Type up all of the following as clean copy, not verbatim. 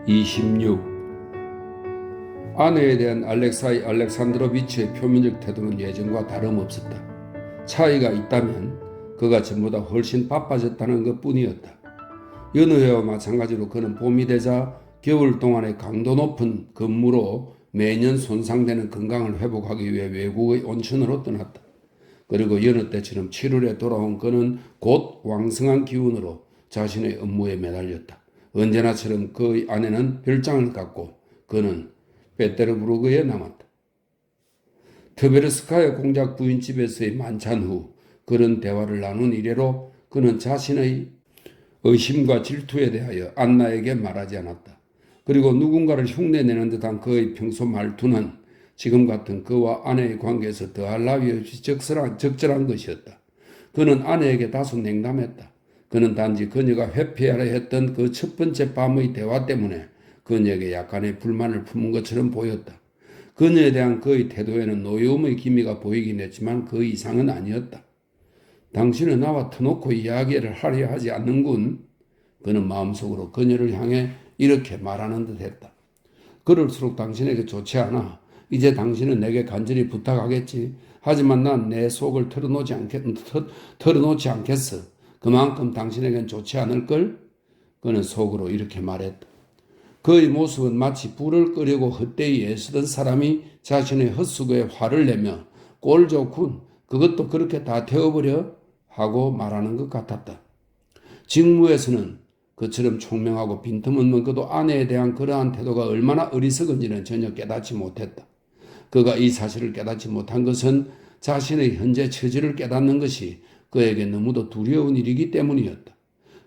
26. 아내에 대한 알렉사이 알렉산드로비치의 표면적 태도는 예전과 다름없었다. 차이가 있다면 그가 전보다 훨씬 바빠졌다는 것뿐이었다. 여느 해와 마찬가지로 그는 봄이 되자 겨울 동안의 강도 높은 근무로 매년 손상되는 건강을 회복하기 위해 외국의 온천으로 떠났다. 그리고 여느 때처럼 7월에 돌아온 그는 곧 왕성한 기운으로 자신의 업무에 매달렸다. 언제나처럼 그의 아내는 별장을 갖고 그는 페테르부르크에 남았다. 트베르스카야 공작 부인집에서의 만찬 후 그런 대화를 나눈 이래로 그는 자신의 의심과 질투에 대하여 안나에게 말하지 않았다. 그리고 누군가를 흉내내는 듯한 그의 평소 말투는 지금 같은 그와 아내의 관계에서 더할 나위 없이 적절한 것이었다. 그는 아내에게 다소 냉담했다. 그는 단지 그녀가 회피하려 했던 그 첫 번째 밤의 대화 때문에 그녀에게 약간의 불만을 품은 것처럼 보였다. 그녀에 대한 그의 태도에는 노여움의 기미가 보이긴 했지만 그 이상은 아니었다. 당신은 나와 터놓고 이야기를 하려 하지 않는군. 그는 마음속으로 그녀를 향해 이렇게 말하는 듯 했다. 그럴수록 당신에게 좋지 않아. 이제 당신은 내게 간절히 부탁하겠지. 하지만 난 내 속을 털어놓지 않겠어. 그만큼 당신에겐 좋지 않을걸? 그는 속으로 이렇게 말했다. 그의 모습은 마치 불을 끄려고 헛되이 애쓰던 사람이 자신의 헛수고에 화를 내며 꼴 좋군. 그것도 그렇게 다 태워버려? 하고 말하는 것 같았다. 직무에서는 그처럼 총명하고 빈틈없는 그도 아내에 대한 그러한 태도가 얼마나 어리석은지는 전혀 깨닫지 못했다. 그가 이 사실을 깨닫지 못한 것은 자신의 현재 처지를 깨닫는 것이 그에게 너무도 두려운 일이기 때문이었다.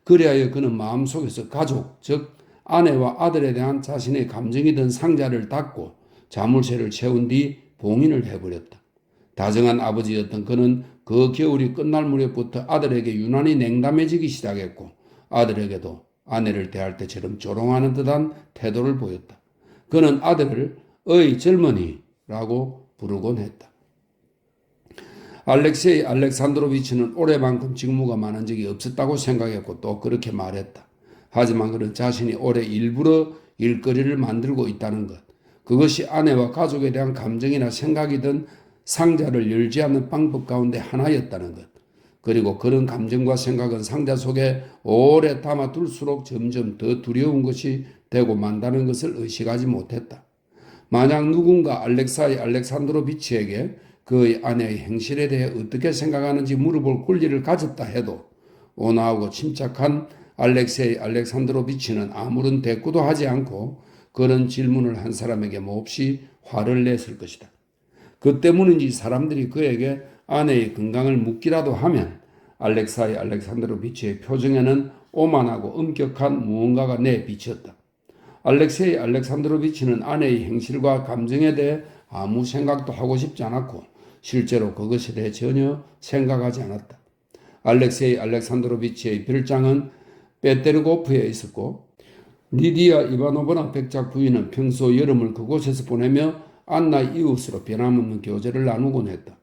그리하여 그는 마음속에서 가족, 즉 아내와 아들에 대한 자신의 감정이 든 상자를 닫고 자물쇠를 채운 뒤 봉인을 해버렸다. 다정한 아버지였던 그는 그 겨울이 끝날 무렵부터 아들에게 유난히 냉담해지기 시작했고 아들에게도 아내를 대할 때처럼 조롱하는 듯한 태도를 보였다. 그는 아들을 어이 젊은이라고 부르곤 했다. 알렉세이 알렉산드로비치는 올해만큼 직무가 많은 적이 없었다고 생각했고 또 그렇게 말했다. 하지만 그는 자신이 올해 일부러 일거리를 만들고 있다는 것, 그것이 아내와 가족에 대한 감정이나 생각이 든 상자를 열지 않는 방법 가운데 하나였다는 것, 그리고 그런 감정과 생각은 상자 속에 오래 담아둘수록 점점 더 두려운 것이 되고 만다는 것을 의식하지 못했다. 만약 누군가 알렉사이 알렉산드로비치에게 그의 아내의 행실에 대해 어떻게 생각하는지 물어볼 권리를 가졌다 해도 온화하고 침착한 알렉세이 알렉산드로비치는 아무런 대꾸도 하지 않고 그런 질문을 한 사람에게 몹시 화를 냈을 것이다. 그 때문인지 사람들이 그에게 아내의 건강을 묻기라도 하면 알렉사이 알렉산드로비치의 표정에는 오만하고 엄격한 무언가가 내비쳤다. 알렉세이 알렉산드로비치는 아내의 행실과 감정에 대해 아무 생각도 하고 싶지 않았고 실제로 그것에 대해 전혀 생각하지 않았다. 알렉세이 알렉산드로비치의 별장은 페테르고프에 있었고 리디아 이바노브나 백작 부인은 평소 여름을 그곳에서 보내며 안나 이웃으로 변함없는 교제를 나누곤 했다.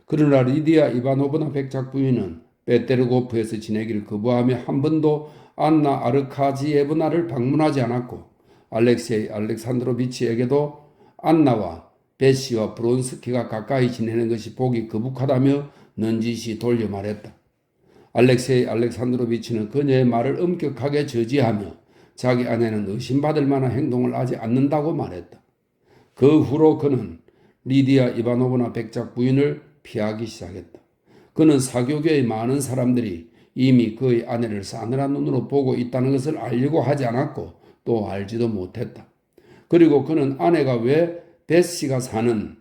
그러나 리디아 이바노브나 백작 부인은 페테르고프에서 지내기를 거부하며 한 번도 안나 아르카지예브나를 방문하지 않았고 알렉세이 알렉산드로비치에게도 안나와 베시와 브론스키가 가까이 지내는 것이 보기 거북하다며 넌지시 돌려 말했다. 알렉세이 알렉산드로비치는 그녀의 말을 엄격하게 저지하며 자기 아내는 의심받을 만한 행동을 하지 않는다고 말했다. 그 후로 그는 리디아 이바노브나 백작 부인을 피하기 시작했다. 그는 사교계의 많은 사람들이 이미 그의 아내를 싸늘한 눈으로 보고 있다는 것을 알려고 하지 않았고 또 알지도 못했다. 그리고 그는 아내가 왜 베시가 사는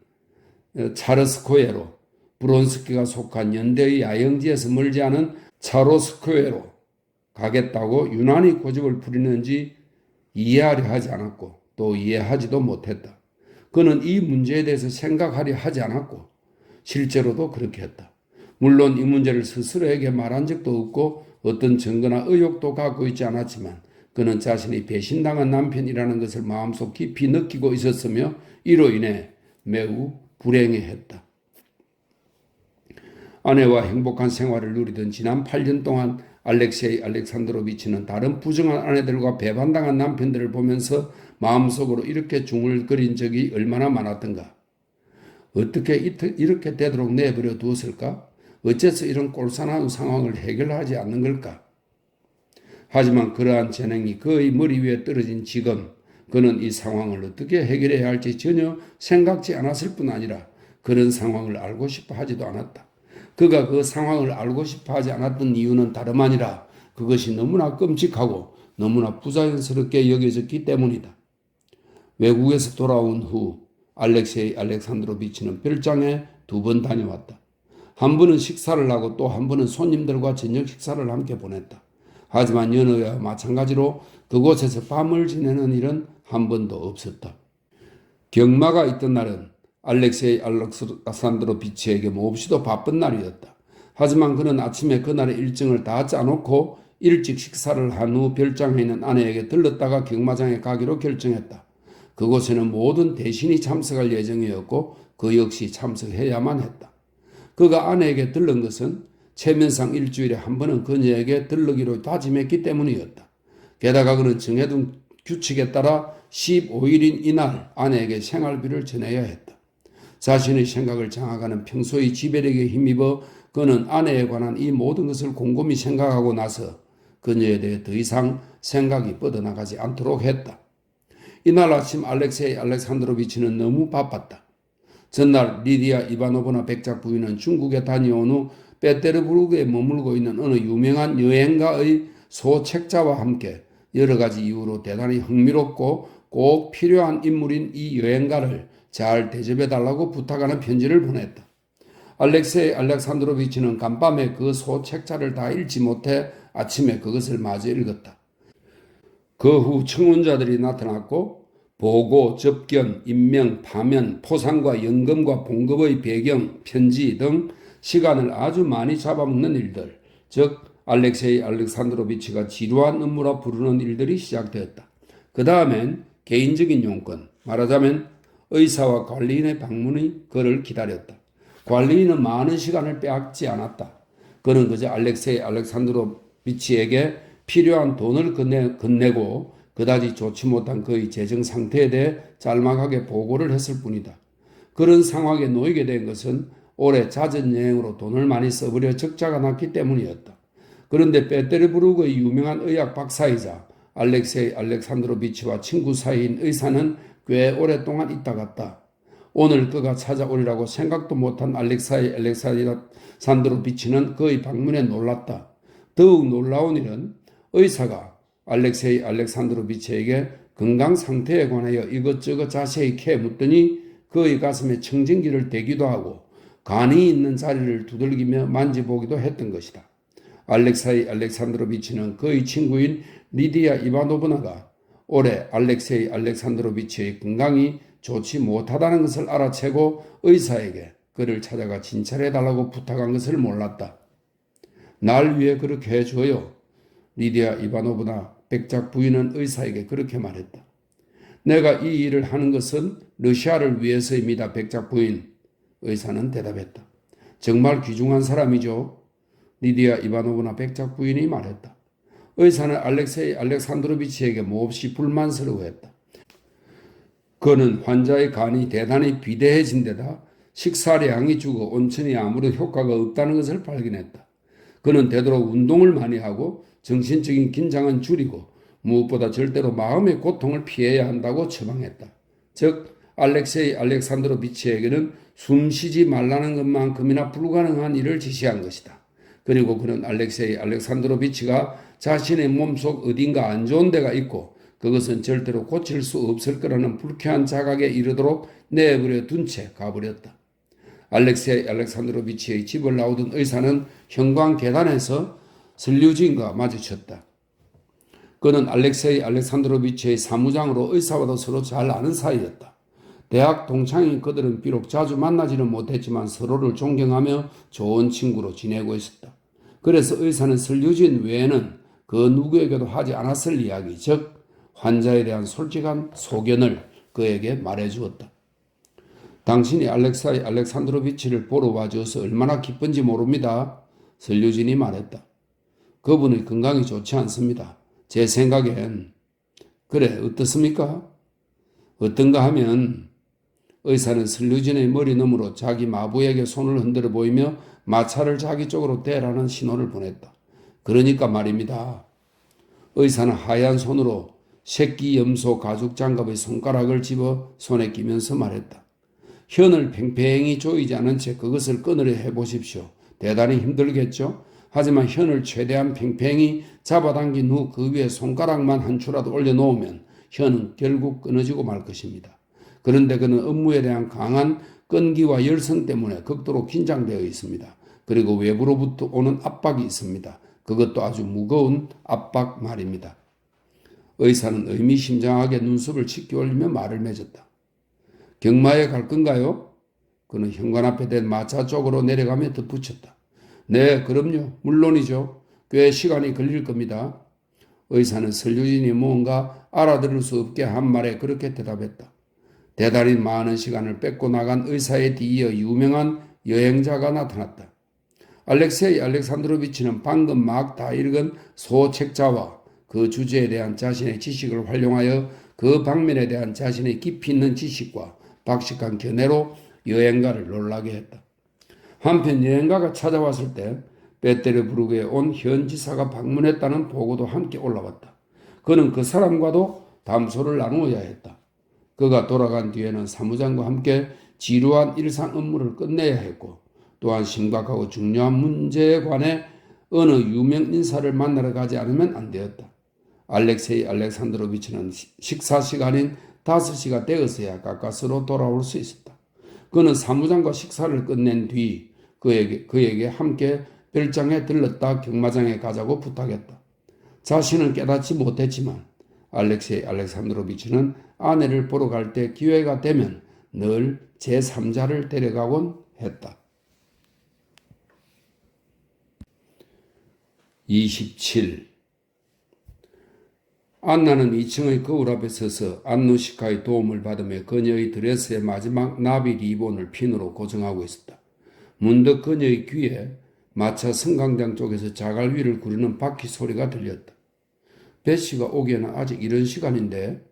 차르스코에로 브론스키가 속한 연대의 야영지에서 멀지 않은 차로스코에로 가겠다고 유난히 고집을 부리는지 이해하려 하지 않았고 또 이해하지도 못했다. 그는 이 문제에 대해서 생각하려 하지 않았고 실제로도 그렇게 했다. 물론 이 문제를 스스로에게 말한 적도 없고 어떤 증거나 의혹도 갖고 있지 않았지만 그는 자신이 배신당한 남편이라는 것을 마음속 깊이 느끼고 있었으며 이로 인해 매우 불행해했다. 아내와 행복한 생활을 누리던 지난 8년 동안 알렉세이 알렉산드로비치는 다른 부정한 아내들과 배반당한 남편들을 보면서 마음속으로 이렇게 중얼거린 적이 얼마나 많았던가. 어떻게 이렇게 되도록 내버려 두었을까? 어째서 이런 꼴사나운 상황을 해결하지 않는 걸까? 하지만 그러한 재능이 그의 머리 위에 떨어진 지금 그는 이 상황을 어떻게 해결해야 할지 전혀 생각지 않았을 뿐 아니라 그런 상황을 알고 싶어 하지도 않았다. 그가 그 상황을 알고 싶어 하지 않았던 이유는 다름 아니라 그것이 너무나 끔찍하고 너무나 부자연스럽게 여겨졌기 때문이다. 외국에서 돌아온 후 알렉세이 알렉산드로비치는 별장에 2번 다녀왔다. 한 번은 식사를 하고 또 한 번은 손님들과 저녁 식사를 함께 보냈다. 하지만 연어와 마찬가지로 그곳에서 밤을 지내는 일은 한 번도 없었다. 경마가 있던 날은 알렉세이 알렉산드로비치에게 몹시도 바쁜 날이었다. 하지만 그는 아침에 그날의 일정을 다 짜놓고 일찍 식사를 한 후 별장에 있는 아내에게 들렀다가 경마장에 가기로 결정했다. 그곳에는 모든 대신이 참석할 예정이었고 그 역시 참석해야만 했다. 그가 아내에게 들른 것은 체면상 일주일에 한 번은 그녀에게 들르기로 다짐했기 때문이었다. 게다가 그는 정해둔 규칙에 따라 15일인 이날 아내에게 생활비를 전해야 했다. 자신의 생각을 장악하는 평소의 지배력에 힘입어 그는 아내에 관한 이 모든 것을 곰곰이 생각하고 나서 그녀에 대해 더 이상 생각이 뻗어나가지 않도록 했다. 이날 아침 알렉세이 알렉산드로비치는 너무 바빴다. 전날 리디아 이바노브나 백작 부인은 중국에 다녀온 후 페테르부르크에 머물고 있는 어느 유명한 여행가의 소책자와 함께 여러 가지 이유로 대단히 흥미롭고 꼭 필요한 인물인 이 여행가를 잘 대접해달라고 부탁하는 편지를 보냈다. 알렉세이 알렉산드로비치는 간밤에 그 소책자를 다 읽지 못해 아침에 그것을 마저 읽었다. 그 후 청혼자들이 나타났고 보고, 접견, 임명, 파면, 포상과 연금과 봉급의 배경, 편지 등 시간을 아주 많이 잡아먹는 일들, 즉 알렉세이 알렉산드로비치가 지루한 업무라 부르는 일들이 시작되었다. 그 다음엔 개인적인 용건, 말하자면 의사와 관리인의 방문이 그를 기다렸다. 관리인은 많은 시간을 빼앗지 않았다. 그는 그저 알렉세이 알렉산드로비치에게 필요한 돈을 건네고 그다지 좋지 못한 그의 재정 상태에 대해 짤막하게 보고를 했을 뿐이다. 그런 상황에 놓이게 된 것은 올해 잦은 여행으로 돈을 많이 써버려 적자가 났기 때문이었다. 그런데 페테르부르크의 유명한 의학 박사이자 알렉세이 알렉산드로비치와 친구 사이인 의사는 꽤 오랫동안 있다 갔다. 오늘 그가 찾아오리라고 생각도 못한 알렉세이 알렉산드로비치는 그의 방문에 놀랐다. 더욱 놀라운 일은 의사가 알렉세이 알렉산드로비치에게 건강 상태에 관하여 이것저것 자세히 캐묻더니 그의 가슴에 청진기를 대기도 하고 간이 있는 자리를 두들기며 만져보기도 했던 것이다. 알렉세이 알렉산드로비치는 그의 친구인 리디아 이바노브나가 올해 알렉세이 알렉산드로비치의 건강이 좋지 못하다는 것을 알아채고 의사에게 그를 찾아가 진찰해달라고 부탁한 것을 몰랐다. 날 위해 그렇게 해줘요. 리디아 이바노브나 백작 부인은 의사에게 그렇게 말했다. 내가 이 일을 하는 것은 러시아를 위해서입니다. 백작 부인. 의사는 대답했다. 정말 귀중한 사람이죠. 리디아 이바노브나 백작 부인이 말했다. 의사는 알렉세이 알렉산드로비치에게 몹시 불만스러워했다. 그는 환자의 간이 대단히 비대해진 데다 식사량이 죽어 온천이 아무런 효과가 없다는 것을 발견했다. 그는 되도록 운동을 많이 하고 정신적인 긴장은 줄이고 무엇보다 절대로 마음의 고통을 피해야 한다고 처방했다. 즉 알렉세이 알렉산드로비치에게는 숨쉬지 말라는 것만큼이나 불가능한 일을 지시한 것이다. 그리고 그는 알렉세이 알렉산드로비치가 자신의 몸속 어딘가 안 좋은 데가 있고 그것은 절대로 고칠 수 없을 거라는 불쾌한 자각에 이르도록 내버려 둔 채 가버렸다. 알렉세이 알렉산드로비치의 집을 나오던 의사는 현관 계단에서 설류진과 마주쳤다. 그는 알렉세이 알렉산드로비치의 사무장으로 의사와도 서로 잘 아는 사이였다. 대학 동창인 그들은 비록 자주 만나지는 못했지만 서로를 존경하며 좋은 친구로 지내고 있었다. 그래서 의사는 설류진 외에는 그 누구에게도 하지 않았을 이야기, 즉 환자에 대한 솔직한 소견을 그에게 말해주었다. 당신이 알렉세이 알렉산드로비치를 보러 와줘서 얼마나 기쁜지 모릅니다. 설류진이 말했다. 그분의 건강이 좋지 않습니다. 제 생각엔. 그래, 어떻습니까? 어떤가 하면 의사는 설류진의 머리 너머로 자기 마부에게 손을 흔들어 보이며 마차를 자기 쪽으로 대라는 신호를 보냈다. 그러니까 말입니다. 의사는 하얀 손으로 새끼 염소 가죽 장갑의 손가락을 집어 손에 끼면서 말했다. 현을 팽팽히 조이지 않은 채 그것을 끊으려 해보십시오. 대단히 힘들겠죠? 하지만 현을 최대한 팽팽히 잡아당긴 후 그 위에 손가락만 한 추라도 올려놓으면 현은 결국 끊어지고 말 것입니다. 그런데 그는 업무에 대한 강한 끈기와 열성 때문에 극도로 긴장되어 있습니다. 그리고 외부로부터 오는 압박이 있습니다. 그것도 아주 무거운 압박 말입니다. 의사는 의미심장하게 눈썹을 치켜 올리며 말을 맺었다. 경마에 갈 건가요? 그는 현관 앞에 된 마차 쪽으로 내려가며 덧붙였다. 네, 그럼요. 물론이죠. 꽤 시간이 걸릴 겁니다. 의사는 설유진이 뭔가 알아들을 수 없게 한 말에 그렇게 대답했다. 대단히 많은 시간을 뺏고 나간 의사에 뒤이어 유명한 여행자가 나타났다. 알렉세이 알렉산드로비치는 방금 막 다 읽은 소책자와 그 주제에 대한 자신의 지식을 활용하여 그 방면에 대한 자신의 깊이 있는 지식과 박식한 견해로 여행가를 놀라게 했다. 한편 여행가가 찾아왔을 때 베테르부르크에 온 현지사가 방문했다는 보고도 함께 올라왔다. 그는 그 사람과도 담소를 나누어야 했다. 그가 돌아간 뒤에는 사무장과 함께 지루한 일상 업무를 끝내야 했고 또한 심각하고 중요한 문제에 관해 어느 유명 인사를 만나러 가지 않으면 안 되었다. 알렉세이 알렉산드로비치는 식사 시간인 5시가 되었어야 가까스로 돌아올 수 있었다. 그는 사무장과 식사를 끝낸 뒤 그에게 함께 별장에 들렀다 경마장에 가자고 부탁했다. 자신은 깨닫지 못했지만 알렉세이 알렉산드로비치는 아내를 보러 갈 때 기회가 되면 늘 제3자를 데려가곤 했다. 27. 안나는 2층의 거울 앞에 서서 안누시카의 도움을 받으며 그녀의 드레스의 마지막 나비 리본을 핀으로 고정하고 있었다. 문득 그녀의 귀에 마차 승강장 쪽에서 자갈위를 구르는 바퀴 소리가 들렸다. 배씨가 오기에는 아직 이른 시간인데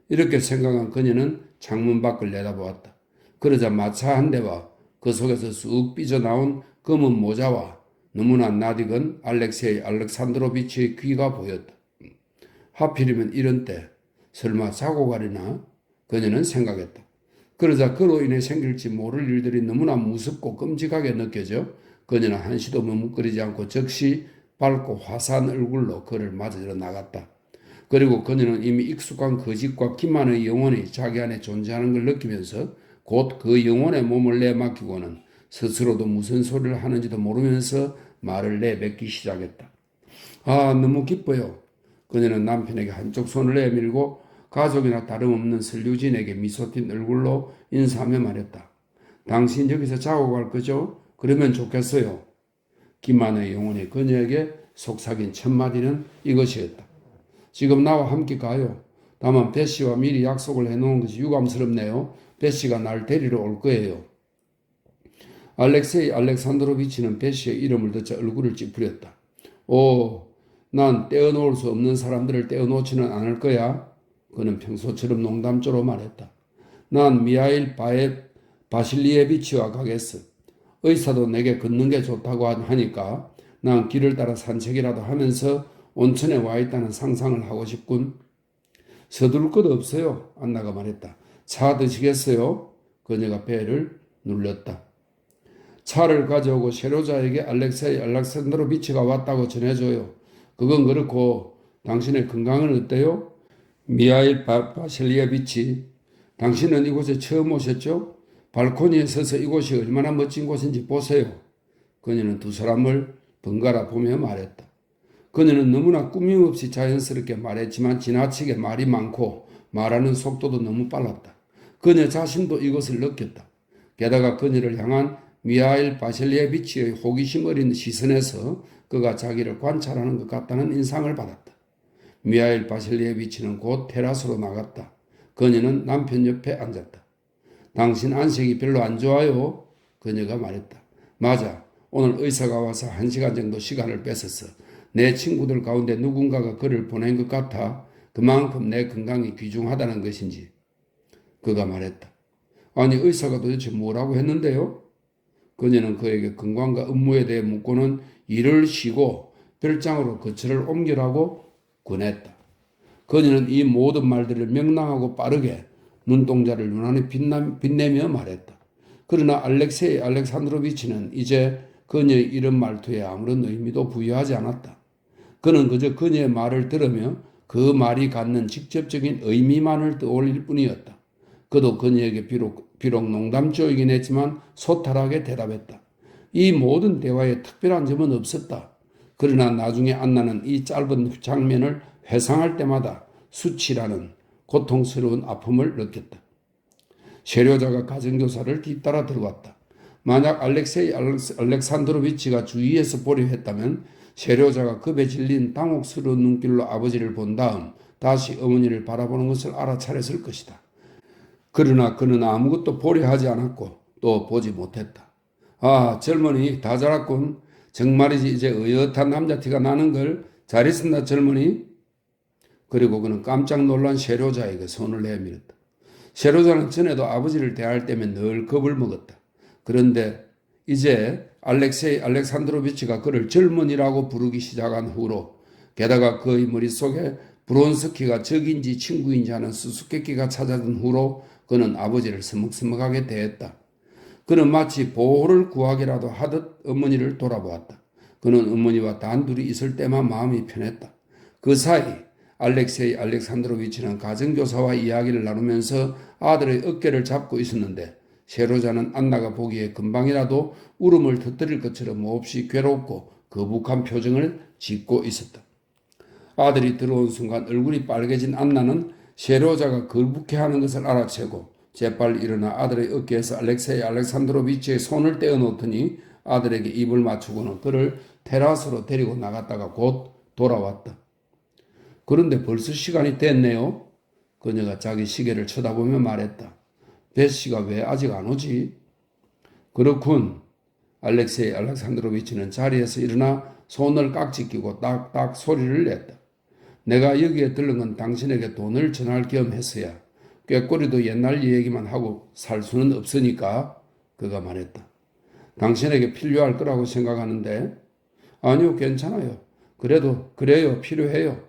이렇게 생각한 그녀는 창문 밖을 내다보았다. 그러자 마차 한 대와 그 속에서 쑥 삐져나온 검은 모자와 너무나 낯익은 알렉세이 알렉산드로비치의 귀가 보였다. 하필이면 이런 때 설마 자고 가려나? 그녀는 생각했다. 그러자 그로 인해 생길지 모를 일들이 너무나 무섭고 끔찍하게 느껴져 그녀는 한시도 머뭇거리지 않고 즉시 밝고 화사한 얼굴로 그를 맞으러 나갔다. 그리고 그녀는 이미 익숙한 거짓과 기만의 영혼이 자기 안에 존재하는 걸 느끼면서 곧 그 영혼의 몸을 내맡기고는 스스로도 무슨 소리를 하는지도 모르면서 말을 내뱉기 시작했다. 아, 너무 기뻐요. 그녀는 남편에게 한쪽 손을 내밀고 가족이나 다름없는 설류진에게 미소 띤 얼굴로 인사하며 말했다. 당신 여기서 자고 갈 거죠? 그러면 좋겠어요. 기만의 영혼이 그녀에게 속삭인 첫마디는 이것이었다. 지금 나와 함께 가요. 다만 배씨와 미리 약속을 해놓은 것이 유감스럽네요. 배씨가 날 데리러 올 거예요. 알렉세이 알렉산드로비치는 배씨의 이름을 듣자 얼굴을 찌푸렸다. 오, 난 떼어놓을 수 없는 사람들을 떼어놓지는 않을 거야. 그는 평소처럼 농담조로 말했다. 난 미하일 바실리에비치와 가겠어. 의사도 내게 걷는 게 좋다고 하니까 난 길을 따라 산책이라도 하면서 온천에 와 있다는 상상을 하고 싶군. 서두를 것 없어요. 안나가 말했다. 차 드시겠어요? 그녀가 배를 눌렀다. 차를 가져오고 세로자에게 알렉세이 알렉산드로비치가 왔다고 전해줘요. 그건 그렇고 당신의 건강은 어때요? 미하일 바실리에비치, 당신은 이곳에 처음 오셨죠? 발코니에 서서 이곳이 얼마나 멋진 곳인지 보세요. 그녀는 두 사람을 번갈아 보며 말했다. 그녀는 너무나 꾸밈없이 자연스럽게 말했지만 지나치게 말이 많고 말하는 속도도 너무 빨랐다. 그녀 자신도 이것을 느꼈다. 게다가 그녀를 향한 미하일 바실리에비치의 호기심 어린 시선에서 그가 자기를 관찰하는 것 같다는 인상을 받았다. 미하일 바실리에비치는 곧 테라스로 나갔다. 그녀는 남편 옆에 앉았다. 당신 안색이 별로 안 좋아요? 그녀가 말했다. 맞아. 오늘 의사가 와서 1시간 정도 시간을 뺏었어. 내 친구들 가운데 누군가가 그를 보낸 것 같아 그만큼 내 건강이 귀중하다는 것인지 그가 말했다. 아니 의사가 도대체 뭐라고 했는데요? 그녀는 그에게 건강과 업무에 대해 묻고는 일을 쉬고 별장으로 거처를 옮기라고 권했다. 그녀는 이 모든 말들을 명랑하고 빠르게 눈동자를 유난히 빛내며 말했다. 그러나 알렉세이 알렉산드로비치는 이제 그녀의 이런 말투에 아무런 의미도 부여하지 않았다. 그는 그저 그녀의 말을 들으며 그 말이 갖는 직접적인 의미만을 떠올릴 뿐이었다. 그도 그녀에게 비록 농담조이긴 했지만 소탈하게 대답했다. 이 모든 대화에 특별한 점은 없었다. 그러나 나중에 안나는 이 짧은 장면을 회상할 때마다 수치라는 고통스러운 아픔을 느꼈다. 쉐료자가 가정교사를 뒤따라 들어왔다. 만약 알렉세이 알렉산드로비치가 주위에서 보려 했다면 쉐료자가 급에 질린 당혹스러운 눈길로 아버지를 본 다음 다시 어머니를 바라보는 것을 알아차렸을 것이다. 그러나 그는 아무것도 보려 하지 않았고 또 보지 못했다. 아, 젊은이 다 자랐군. 정말이지 이제 의젓한 남자티가 나는 걸. 잘 있었나 젊은이? 그리고 그는 깜짝 놀란 쉐료자에게 손을 내밀었다. 쉐료자는 전에도 아버지를 대할 때면 늘 겁을 먹었다. 그런데 이제 알렉세이 알렉산드로비치가 그를 젊은이라고 부르기 시작한 후로 게다가 그의 머릿속에 브론스키가 적인지 친구인지 하는 수수께끼가 찾아든 후로 그는 아버지를 서먹서먹하게 대했다. 그는 마치 보호를 구하기라도 하듯 어머니를 돌아보았다. 그는 어머니와 단둘이 있을 때만 마음이 편했다. 그 사이 알렉세이 알렉산드로비치는 가정교사와 이야기를 나누면서 아들의 어깨를 잡고 있었는데 쉐로자는 안나가 보기에 금방이라도 울음을 터뜨릴 것처럼 몹시 괴롭고 거북한 표정을 짓고 있었다. 아들이 들어온 순간 얼굴이 빨개진 안나는 쉐로자가 거북해하는 것을 알아채고 재빨리 일어나 아들의 어깨에서 알렉세이 알렉산드로비치의 손을 떼어놓더니 아들에게 입을 맞추고는 그를 테라스로 데리고 나갔다가 곧 돌아왔다. 그런데 벌써 시간이 됐네요. 그녀가 자기 시계를 쳐다보며 말했다. 베시가 왜 아직 안 오지? 그렇군. 알렉세이 알렉산드로비치는 자리에서 일어나 손을 깍지 끼고 딱딱 소리를 냈다. 내가 여기에 들른 건 당신에게 돈을 전할 겸 했어야. 꾀꼬리도 옛날 얘기만 하고 살 수는 없으니까 그가 말했다. 당신에게 필요할 거라고 생각하는데 아니요 괜찮아요. 그래요 필요해요.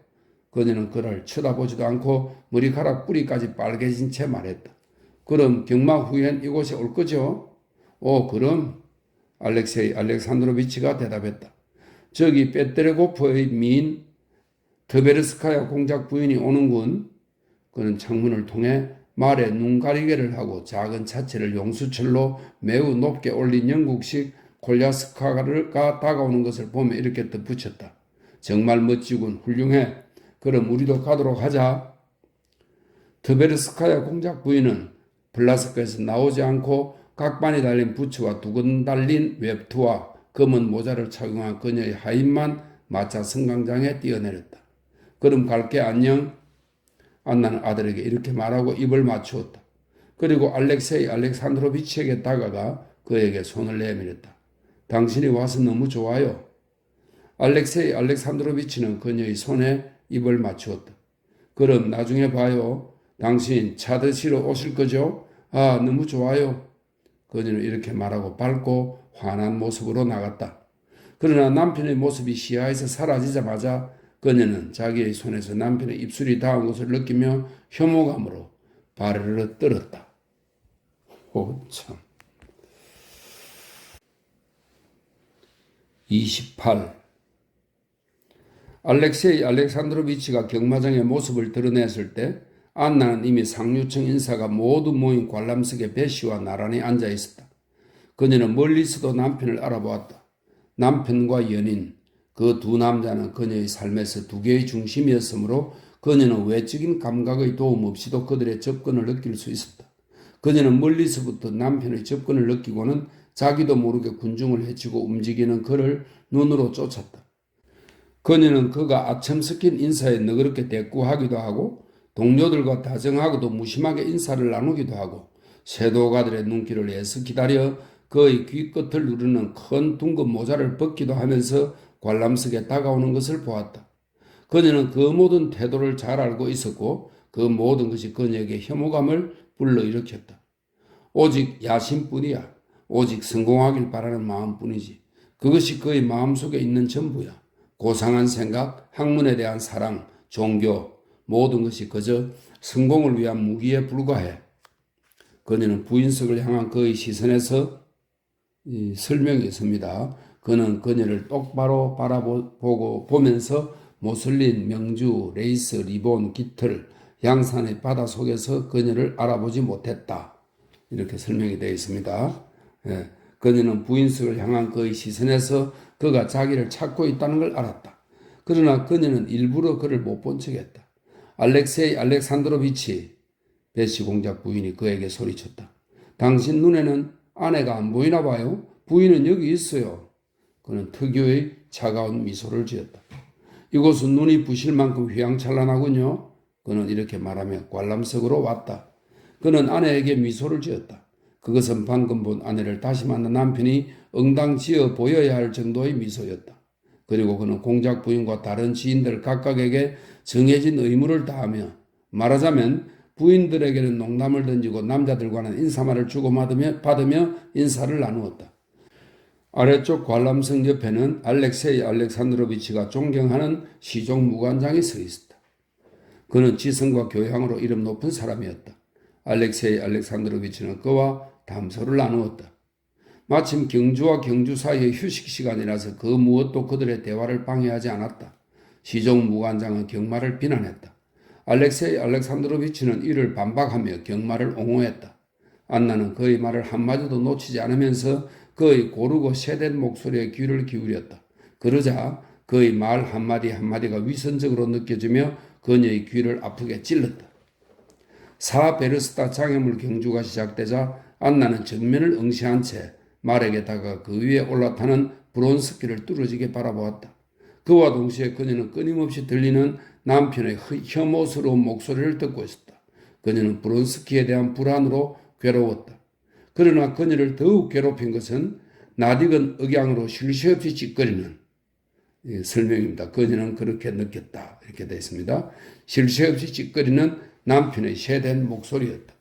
그녀는 그를 쳐다보지도 않고 머리카락 뿌리까지 빨개진 채 말했다. 그럼 경마 후엔 이곳에 올 거죠? 그럼 알렉세이 알렉산드로비치가 대답했다. 저기 빼뜨레고프의 미인 드베르스카야 공작 부인이 오는군. 그는 창문을 통해 말에 눈가리개를 하고 작은 차체를 용수철로 매우 높게 올린 영국식 콜야스카가 다가오는 것을 보며 이렇게 덧붙였다. 정말 멋지군. 훌륭해. 그럼 우리도 가도록 하자. 드베르스카야 공작 부인은 블라스크에서 나오지 않고 각반이 달린 부츠와 두근 달린 웹투와 검은 모자를 착용한 그녀의 하인만 마차 승강장에 뛰어내렸다. 그럼 갈게 안녕. 안나는 아들에게 이렇게 말하고 입을 맞추었다. 그리고 알렉세이 알렉산드로비치에게 다가가 그에게 손을 내밀었다. 당신이 와서 너무 좋아요. 알렉세이 알렉산드로비치는 그녀의 손에 입을 맞추었다. 그럼 나중에 봐요. 당신 차 드시러 오실 거죠? 아, 너무 좋아요. 그녀는 이렇게 말하고 밝고 환한 모습으로 나갔다. 그러나 남편의 모습이 시야에서 사라지자마자 그녀는 자기의 손에서 남편의 입술이 닿은 것을 느끼며 혐오감으로 바르르 떨었다. 참. 28. 알렉세이 알렉산드로비치가 경마장의 모습을 드러냈을 때 안나는 이미 상류층 인사가 모두 모인 관람석에 베시와 나란히 앉아 있었다. 그녀는 멀리서도 남편을 알아보았다. 남편과 연인, 그 두 남자는 그녀의 삶에서 두 개의 중심이었으므로 그녀는 외적인 감각의 도움 없이도 그들의 접근을 느낄 수 있었다. 그녀는 멀리서부터 남편의 접근을 느끼고는 자기도 모르게 군중을 헤치고 움직이는 그를 눈으로 쫓았다. 그녀는 그가 아첨 섞인 인사에 너그럽게 대꾸하기도 하고 동료들과 다정하고도 무심하게 인사를 나누기도 하고 쇄도가들의 눈길을 애써 기다려 그의 귀끝을 누르는 큰 둥근 모자를 벗기도 하면서 관람석에 다가오는 것을 보았다. 그녀는 그 모든 태도를 잘 알고 있었고 그 모든 것이 그녀에게 혐오감을 불러일으켰다. 오직 야심뿐이야. 오직 성공하길 바라는 마음뿐이지. 그것이 그의 마음속에 있는 전부야. 고상한 생각, 학문에 대한 사랑, 종교, 모든 것이 그저 성공을 위한 무기에 불과해. 그녀는 부인석을 향한 그의 시선에서 설명이 있습니다. 그는 그녀를 똑바로 보면서 모슬린, 명주, 레이스, 리본, 깃털, 양산의 바다 속에서 그녀를 알아보지 못했다. 이렇게 설명이 되어 있습니다. 예, 그녀는 부인석을 향한 그의 시선에서 그가 자기를 찾고 있다는 걸 알았다. 그러나 그녀는 일부러 그를 못 본 척했다. 알렉세이 알렉산드로비치, 베시 공작 부인이 그에게 소리쳤다. 당신 눈에는 아내가 안 보이나 봐요? 부인은 여기 있어요. 그는 특유의 차가운 미소를 지었다. 이곳은 눈이 부실 만큼 휘황찬란하군요. 그는 이렇게 말하며 관람석으로 왔다. 그는 아내에게 미소를 지었다. 그것은 방금 본 아내를 다시 만난 남편이 엉당지어 보여야 할 정도의 미소였다. 그리고 그는 공작 부인과 다른 지인들 각각에게 정해진 의무를 다하며 말하자면 부인들에게는 농담을 던지고 남자들과는 인사말을 주고받으며 인사를 나누었다. 아래쪽 관람석 옆에는 알렉세이 알렉산드로비치가 존경하는 시종 무관장이 서 있었다. 그는 지성과 교양으로 이름 높은 사람이었다. 알렉세이 알렉산드로비치는 그와 담소를 나누었다. 마침 경주와 경주 사이의 휴식 시간이라서 그 무엇도 그들의 대화를 방해하지 않았다. 시종 무관장은 경마를 비난했다. 알렉세이 알렉산드로비치는 이를 반박하며 경마를 옹호했다. 안나는 그의 말을 한마디도 놓치지 않으면서 그의 고르고 세된 목소리에 귀를 기울였다. 그러자 그의 말 한마디 한마디가 위선적으로 느껴지며 그녀의 귀를 아프게 찔렀다. 사베르스타 장애물 경주가 시작되자 안나는 전면을 응시한 채 말에게 다가 그 위에 올라타는 브론스키를 뚫어지게 바라보았다. 그와 동시에 그녀는 끊임없이 들리는 남편의 혐오스러운 목소리를 듣고 있었다. 그녀는 브론스키에 대한 불안으로 괴로웠다. 그러나 그녀를 더욱 괴롭힌 것은 낯익은 억양으로 쉴 새 없이 찌꺼리는 설명입니다. 그녀는 그렇게 느꼈다. 이렇게 되어 있습니다. 쉴 새 없이 찌꺼리는 남편의 세된 목소리였다.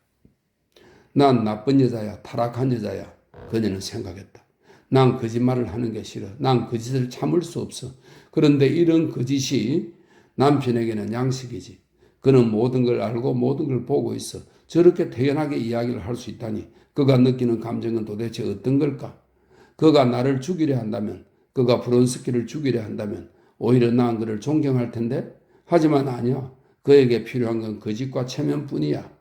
난 나쁜 여자야, 타락한 여자야. 그녀는 생각했다. 난 거짓말을 하는 게 싫어. 난 거짓을 참을 수 없어. 그런데 이런 거짓이 남편에게는 양식이지. 그는 모든 걸 알고 모든 걸 보고 있어. 저렇게 태연하게 이야기를 할 수 있다니. 그가 느끼는 감정은 도대체 어떤 걸까? 그가 나를 죽이려 한다면, 그가 브론스키를 죽이려 한다면 오히려 난 그를 존경할 텐데. 하지만 아니야. 그에게 필요한 건 거짓과 체면뿐이야.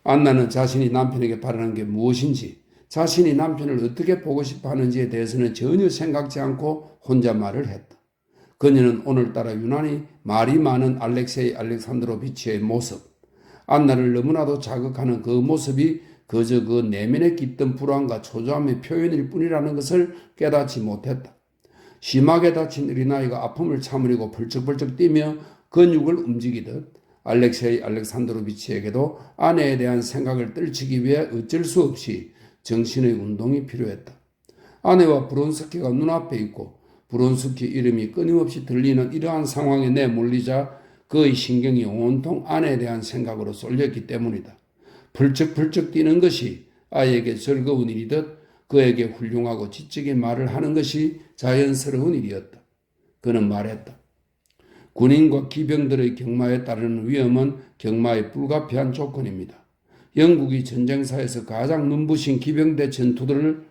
안나는 자신이 남편에게 바라는 게 무엇인지, 자신이 남편을 어떻게 보고 싶어 하는지에 대해서는 전혀 생각지 않고 혼자 말을 했다. 그녀는 오늘따라 유난히 말이 많은 알렉세이 알렉산드로비치의 모습, 안나를 너무나도 자극하는 그 모습이 그저 그 내면에 깃든 불안과 초조함의 표현일 뿐이라는 것을 깨닫지 못했다. 심하게 다친 어린아이가 아픔을 참으려고 벌쩍벌쩍 뛰며 근육을 움직이듯 알렉세이 알렉산드로비치에게도 아내에 대한 생각을 떨치기 위해 어쩔 수 없이 정신의 운동이 필요했다. 아내와 브론스키가 눈앞에 있고 브론스키 이름이 끊임없이 들리는 이러한 상황에 내몰리자 그의 신경이 온통 아내에 대한 생각으로 쏠렸기 때문이다. 펄쩍펄쩍 뛰는 것이 아이에게 즐거운 일이듯 그에게 훌륭하고 지적인 말을 하는 것이 자연스러운 일이었다. 그는 말했다. 군인과 기병들의 경마에 따르는 위험은 경마의 불가피한 조건입니다. 영국이 전쟁사에서 가장 눈부신 기병대 전투들을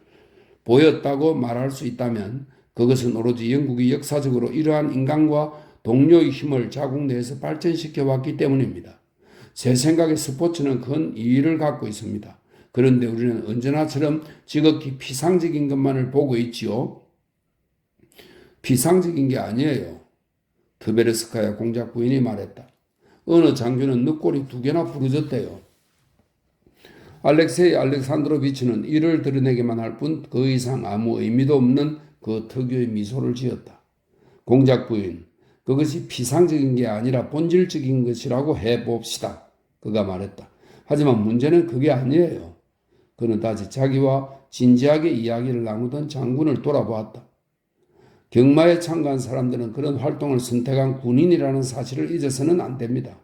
보였다고 말할 수 있다면 그것은 오로지 영국이 역사적으로 이러한 인간과 동료의 힘을 자국 내에서 발전시켜 왔기 때문입니다. 제 생각에 스포츠는 큰 이의를 갖고 있습니다. 그런데 우리는 언제나처럼 지극히 피상적인 것만을 보고 있지요. 피상적인 게 아니에요. 트베르스카야 공작 부인이 말했다. 어느 장교는 늑골이 2개나 부러졌대요. 알렉세이 알렉산드로비치는 이를 드러내기만 할 뿐 그 이상 아무 의미도 없는 그 특유의 미소를 지었다. 공작 부인, 그것이 피상적인 게 아니라 본질적인 것이라고 해봅시다. 그가 말했다. 하지만 문제는 그게 아니에요. 그는 다시 자기와 진지하게 이야기를 나누던 장군을 돌아보았다. 경마에 참가한 사람들은 그런 활동을 선택한 군인이라는 사실을 잊어서는 안 됩니다.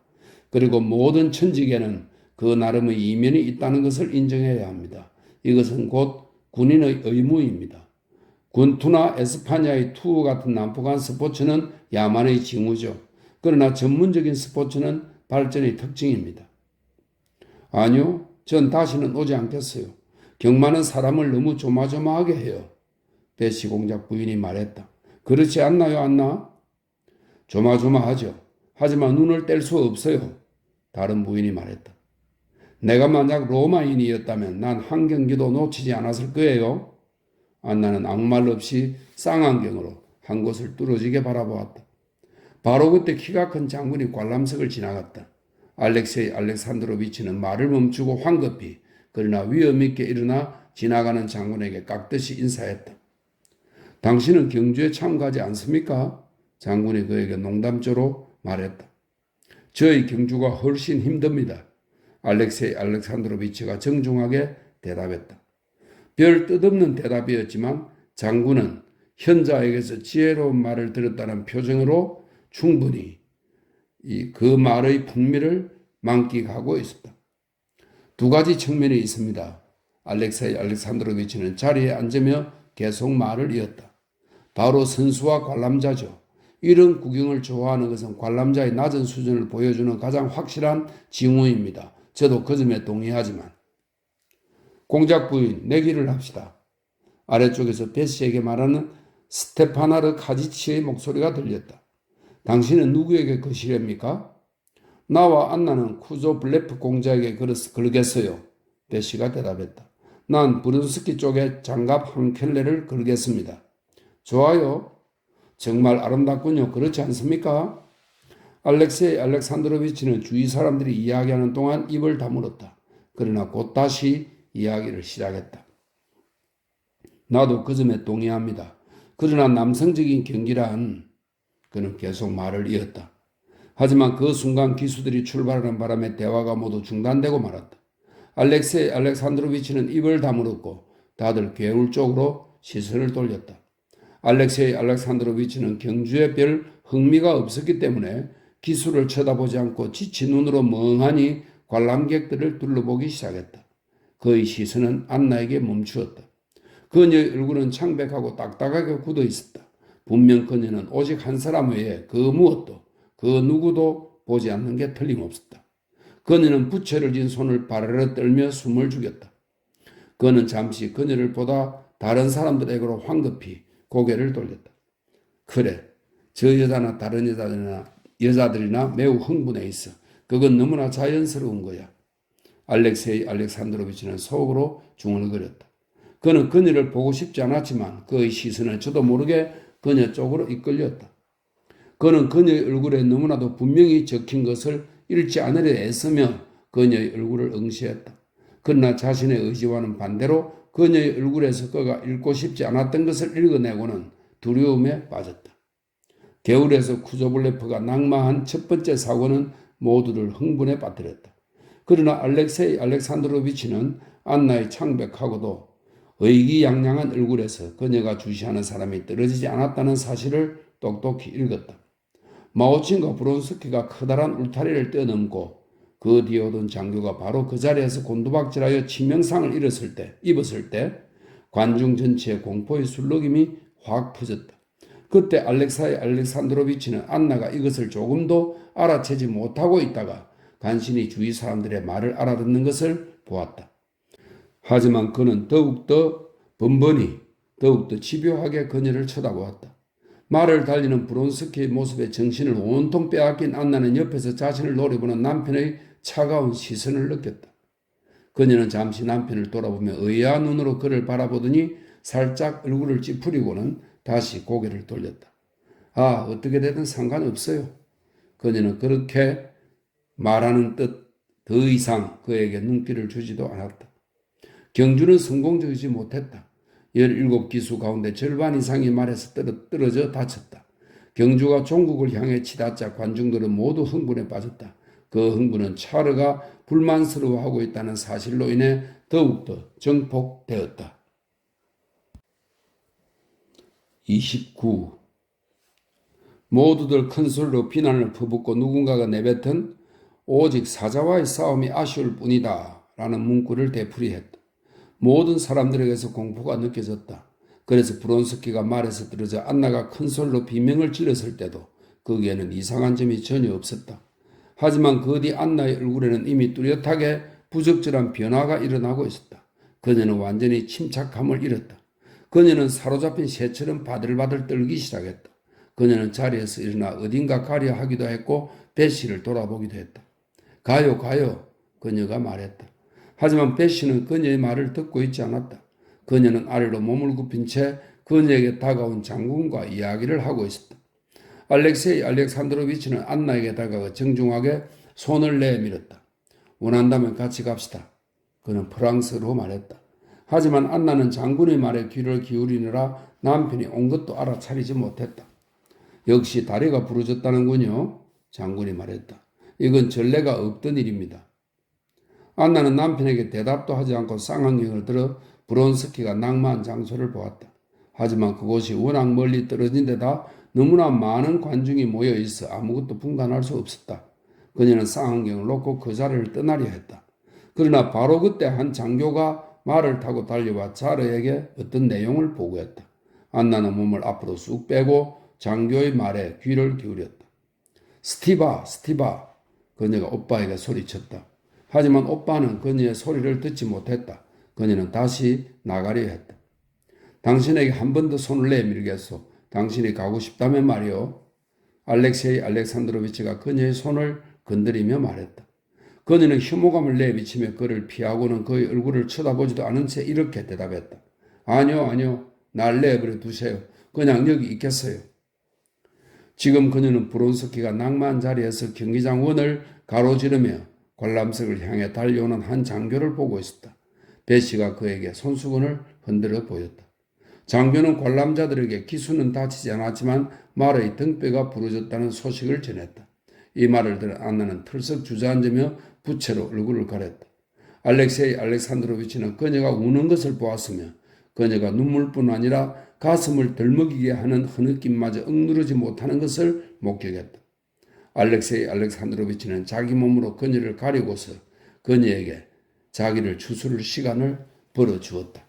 그리고 모든 천직에는 그 나름의 이면이 있다는 것을 인정해야 합니다. 이것은 곧 군인의 의무입니다. 권투나 에스파냐의 투어 같은 난폭한 스포츠는 야만의 징후죠. 그러나 전문적인 스포츠는 발전의 특징입니다. 아니요, 전 다시는 오지 않겠어요. 경마는 사람을 너무 조마조마하게 해요. 베시 공작 부인이 말했다. 그렇지 않나요, 안나? 조마조마하죠. 하지만 눈을 뗄 수 없어요. 다른 부인이 말했다. 내가 만약 로마인이었다면 난 한 경기도 놓치지 않았을 거예요. 안나는 아무 말 없이 쌍안경으로 한 곳을 뚫어지게 바라보았다. 바로 그때 키가 큰 장군이 관람석을 지나갔다. 알렉세이 알렉산드로비치는 말을 멈추고 황급히 그러나 위험 있게 일어나 지나가는 장군에게 깍듯이 인사했다. 당신은 경주에 참가하지 않습니까? 장군이 그에게 농담조로 말했다. 저희 경주가 훨씬 힘듭니다. 알렉세이 알렉산드로비치가 정중하게 대답했다. 별 뜻없는 대답이었지만 장군은 현자에게서 지혜로운 말을 들었다는 표정으로 충분히 그 말의 풍미를 만끽하고 있었다. 두 가지 측면이 있습니다. 알렉세이 알렉산드로비치는 자리에 앉으며 계속 말을 이었다. 바로 선수와 관람자죠. 이런 구경을 좋아하는 것은 관람자의 낮은 수준을 보여주는 가장 확실한 징후입니다. 저도 그 점에 동의하지만. 공작 부인, 내기를 합시다. 아래쪽에서 베시에게 말하는 스테파나르 카지치의 목소리가 들렸다. 당신은 누구에게 거시렵니까? 나와 안나는 쿠조 블레프 공자에게 걸겠어요. 베시가 대답했다. 난 브룬스키 쪽에 장갑 한 켤레를 걸겠습니다. 좋아요. 정말 아름답군요. 그렇지 않습니까? 알렉세이 알렉산드로비치는 주위 사람들이 이야기하는 동안 입을 다물었다. 그러나 곧 다시 이야기를 시작했다. 나도 그 점에 동의합니다. 그러나 남성적인 경기란 그는 계속 말을 이었다. 하지만 그 순간 기수들이 출발하는 바람에 대화가 모두 중단되고 말았다. 알렉세이 알렉산드로비치는 입을 다물었고 다들 괴울 쪽으로 시선을 돌렸다. 알렉세이 알렉산드로비치는 경주에 별 흥미가 없었기 때문에 기수를 쳐다보지 않고 지친 눈으로 멍하니 관람객들을 둘러보기 시작했다. 그의 시선은 안나에게 멈추었다. 그녀의 얼굴은 창백하고 딱딱하게 굳어 있었다. 분명 그녀는 오직 한 사람 외에 그 무엇도 그 누구도 보지 않는 게 틀림없었다. 그녀는 부채를 진 손을 바르르 떨며 숨을 죽였다. 그는 잠시 그녀를 보다 다른 사람들에게로 황급히 고개를 돌렸다. 그래, 저 여자나 다른 여자들이나 매우 흥분해 있어. 그건 너무나 자연스러운 거야. 알렉세이 알렉산드로비치는 속으로 중얼거렸다. 그는 그녀를 보고 싶지 않았지만 그의 시선은 저도 모르게 그녀 쪽으로 이끌렸다. 그는 그녀의 얼굴에 너무나도 분명히 적힌 것을 읽지 않으려 애쓰며 그녀의 얼굴을 응시했다. 그러나 자신의 의지와는 반대로 그녀의 얼굴에서 그가 읽고 싶지 않았던 것을 읽어내고는 두려움에 빠졌다. 개울에서 쿠조블레프가 낙마한 첫 번째 사고는 모두를 흥분에 빠뜨렸다. 그러나 알렉세이 알렉산드로비치는 안나의 창백하고도 의기양양한 얼굴에서 그녀가 주시하는 사람이 떨어지지 않았다는 사실을 똑똑히 읽었다. 마오칭과 브론스키가 커다란 울타리를 뛰어넘고 그 뒤에 오던 장교가 바로 그 자리에서 곤두박질하여 치명상을 입었을 때 관중 전체의 공포의 술렁임이 확 퍼졌다. 그때 알렉사이 알렉산드로비치는 안나가 이것을 조금도 알아채지 못하고 있다가 간신히 주위 사람들의 말을 알아듣는 것을 보았다. 하지만 그는 더욱더 번번이 더욱더 집요하게 그녀를 쳐다보았다. 말을 달리는 브론스키의 모습에 정신을 온통 빼앗긴 안나는 옆에서 자신을 노려보는 남편의 차가운 시선을 느꼈다. 그녀는 잠시 남편을 돌아보며 의아한 눈으로 그를 바라보더니 살짝 얼굴을 찌푸리고는 다시 고개를 돌렸다. 아, 어떻게 되든 상관없어요. 그녀는 그렇게 말하는 듯 더 이상 그에게 눈길을 주지도 않았다. 경주는 성공적이지 못했다. 17기수 가운데 절반 이상이 말에서 떨어져 다쳤다. 경주가 종국을 향해 치닫자 관중들은 모두 흥분에 빠졌다. 그 흥분은 차르가 불만스러워하고 있다는 사실로 인해 더욱더 증폭되었다. 29. 모두들 큰 소리로 비난을 퍼붓고 누군가가 내뱉은 오직 사자와의 싸움이 아쉬울 뿐이다 라는 문구를 되풀이했다. 모든 사람들에게서 공포가 느껴졌다. 그래서 브론스키가 말에서 떨어져 안나가 큰 소리로 비명을 질렀을 때도 거기에는 이상한 점이 전혀 없었다. 하지만 그 뒤 안나의 얼굴에는 이미 뚜렷하게 부적절한 변화가 일어나고 있었다. 그녀는 완전히 침착함을 잃었다. 그녀는 사로잡힌 새처럼 바들바들 떨기 시작했다. 그녀는 자리에서 일어나 어딘가 가려 하기도 했고 베시를 돌아보기도 했다. 가요, 가요, 그녀가 말했다. 하지만 베시는 그녀의 말을 듣고 있지 않았다. 그녀는 아래로 몸을 굽힌 채 그녀에게 다가온 장군과 이야기를 하고 있었다. 알렉세이 알렉산드로비치는 안나에게 다가가 정중하게 손을 내밀었다. 원한다면 같이 갑시다. 그는 프랑스어로 말했다. 하지만 안나는 장군의 말에 귀를 기울이느라 남편이 온 것도 알아차리지 못했다. 역시 다리가 부러졌다는군요. 장군이 말했다. 이건 전례가 없던 일입니다. 안나는 남편에게 대답도 하지 않고 쌍안경을 들어 브론스키가 낭만한 장소를 보았다. 하지만 그곳이 워낙 멀리 떨어진 데다 너무나 많은 관중이 모여 있어 아무것도 분간할 수 없었다. 그녀는 쌍안경을 놓고 그 자리를 떠나려 했다. 그러나 바로 그때 한 장교가 말을 타고 달려와 자르에게 어떤 내용을 보고했다. 안나는 몸을 앞으로 쑥 빼고 장교의 말에 귀를 기울였다. 스티바, 스티바. 그녀가 오빠에게 소리쳤다. 하지만 오빠는 그녀의 소리를 듣지 못했다. 그녀는 다시 나가려 했다. 당신에게 한 번 더 손을 내밀겠소. 당신이 가고 싶다면 말이오. 알렉세이 알렉산드로비치가 그녀의 손을 건드리며 말했다. 그녀는 혐오감을 내비치며 그를 피하고는 그의 얼굴을 쳐다보지도 않은 채 이렇게 대답했다. 아니요, 아니요. 날 내버려 두세요. 그냥 여기 있겠어요. 지금 그녀는 브론스키가 낭만 자리에서 경기장 원을 가로지르며 관람석을 향해 달려오는 한 장교를 보고 있었다. 베시가 그에게 손수건을 흔들어 보였다. 장교는 관람자들에게 기수는 다치지 않았지만 말의 등뼈가 부러졌다는 소식을 전했다. 이 말을 들은 안나는 털썩 주저앉으며 부채로 얼굴을 가렸다. 알렉세이 알렉산드로비치는 그녀가 우는 것을 보았으며 그녀가 눈물뿐 아니라 가슴을 덜먹이게 하는 흐느낌마저 억누르지 못하는 것을 목격했다. 알렉세이 알렉산드로비치는 자기 몸으로 그녀를 가리고서 그녀에게 자기를 추스를 시간을 벌어주었다.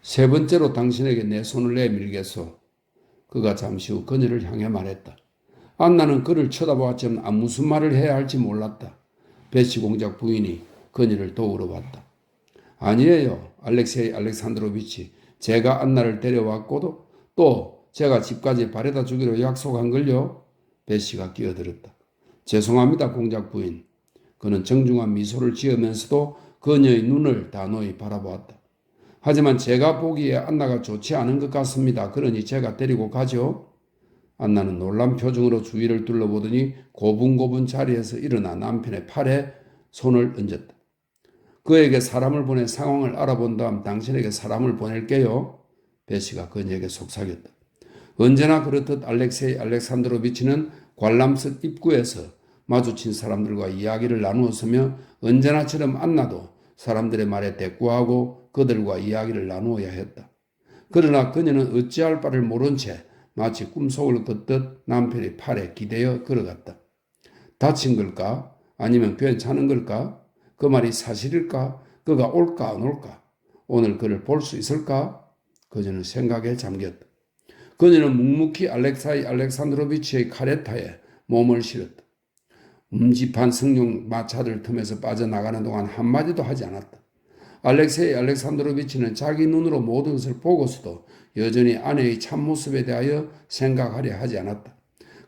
세 번째로 당신에게 내 손을 내밀겠소. 그가 잠시 후 그녀를 향해 말했다. 안나는 그를 쳐다보았지만 무슨 말을 해야 할지 몰랐다. 베시 공작 부인이 그녀를 도우러 왔다. 아니에요. 알렉세이 알렉산드로비치. 제가 안나를 데려왔고도 또 제가 집까지 바래다 주기로 약속한 걸요. 베시가 끼어들었다. 죄송합니다, 공작 부인. 그는 정중한 미소를 지으면서도 그녀의 눈을 단호히 바라보았다. 하지만 제가 보기에 안나가 좋지 않은 것 같습니다. 그러니 제가 데리고 가죠. 안나는 놀란 표정으로 주위를 둘러보더니 고분고분 자리에서 일어나 남편의 팔에 손을 얹었다. 그에게 사람을 보내 상황을 알아본 다음 당신에게 사람을 보낼게요. 베시가 그녀에게 속삭였다. 언제나 그렇듯 알렉세이 알렉산드로비치는 관람석 입구에서 마주친 사람들과 이야기를 나누었으며 언제나처럼 안나도 사람들의 말에 대꾸하고 그들과 이야기를 나누어야 했다. 그러나 그녀는 어찌할 바를 모른 채 마치 꿈속을 걷듯 남편의 팔에 기대어 걸어갔다. 다친 걸까? 아니면 괜찮은 걸까? 그 말이 사실일까? 그가 올까 안 올까? 오늘 그를 볼 수 있을까? 그녀는 생각에 잠겼다. 그녀는 묵묵히 알렉사이 알렉산드로비치의 카레타에 몸을 실었다. 움집한 성룡 마차들 틈에서 빠져나가는 동안 한마디도 하지 않았다. 알렉세이 알렉산드로비치는 자기 눈으로 모든 것을 보고서도 여전히 아내의 참모습에 대하여 생각하려 하지 않았다.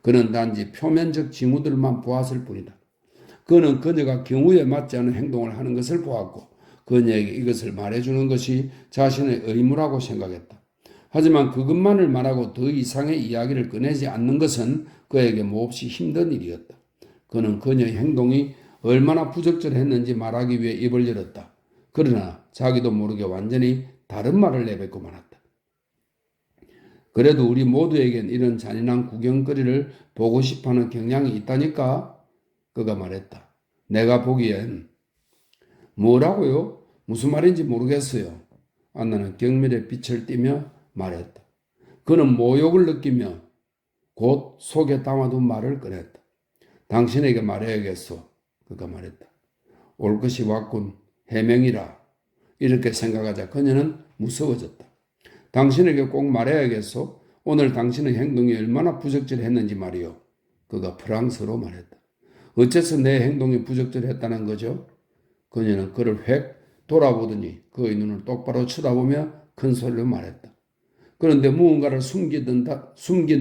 그는 단지 표면적 징후들만 보았을 뿐이다. 그는 그녀가 경우에 맞지 않은 행동을 하는 것을 보았고 그녀에게 이것을 말해주는 것이 자신의 의무라고 생각했다. 하지만 그것만을 말하고 더 이상의 이야기를 꺼내지 않는 것은 그에게 몹시 힘든 일이었다. 그는 그녀의 행동이 얼마나 부적절했는지 말하기 위해 입을 열었다. 그러나 자기도 모르게 완전히 다른 말을 내뱉고 말았다. 그래도 우리 모두에겐 이런 잔인한 구경거리를 보고 싶어하는 경향이 있다니까? 그가 말했다. 내가 보기엔. 뭐라고요? 무슨 말인지 모르겠어요. 안나는 경멸의 빛을 띠며 말했다. 그는 모욕을 느끼며 곧 속에 담아둔 말을 꺼냈다. 당신에게 말해야겠소. 그가 말했다. 올 것이 왔군. 해명이라. 이렇게 생각하자 그녀는 무서워졌다. 당신에게 꼭 말해야겠소. 오늘 당신의 행동이 얼마나 부적절했는지 말이요. 그가 프랑스로 말했다. 어째서 내 행동이 부적절했다는 거죠? 그녀는 그를 획 돌아보더니 그의 눈을 똑바로 쳐다보며 큰 소리로 말했다. 그런데 무언가를 숨긴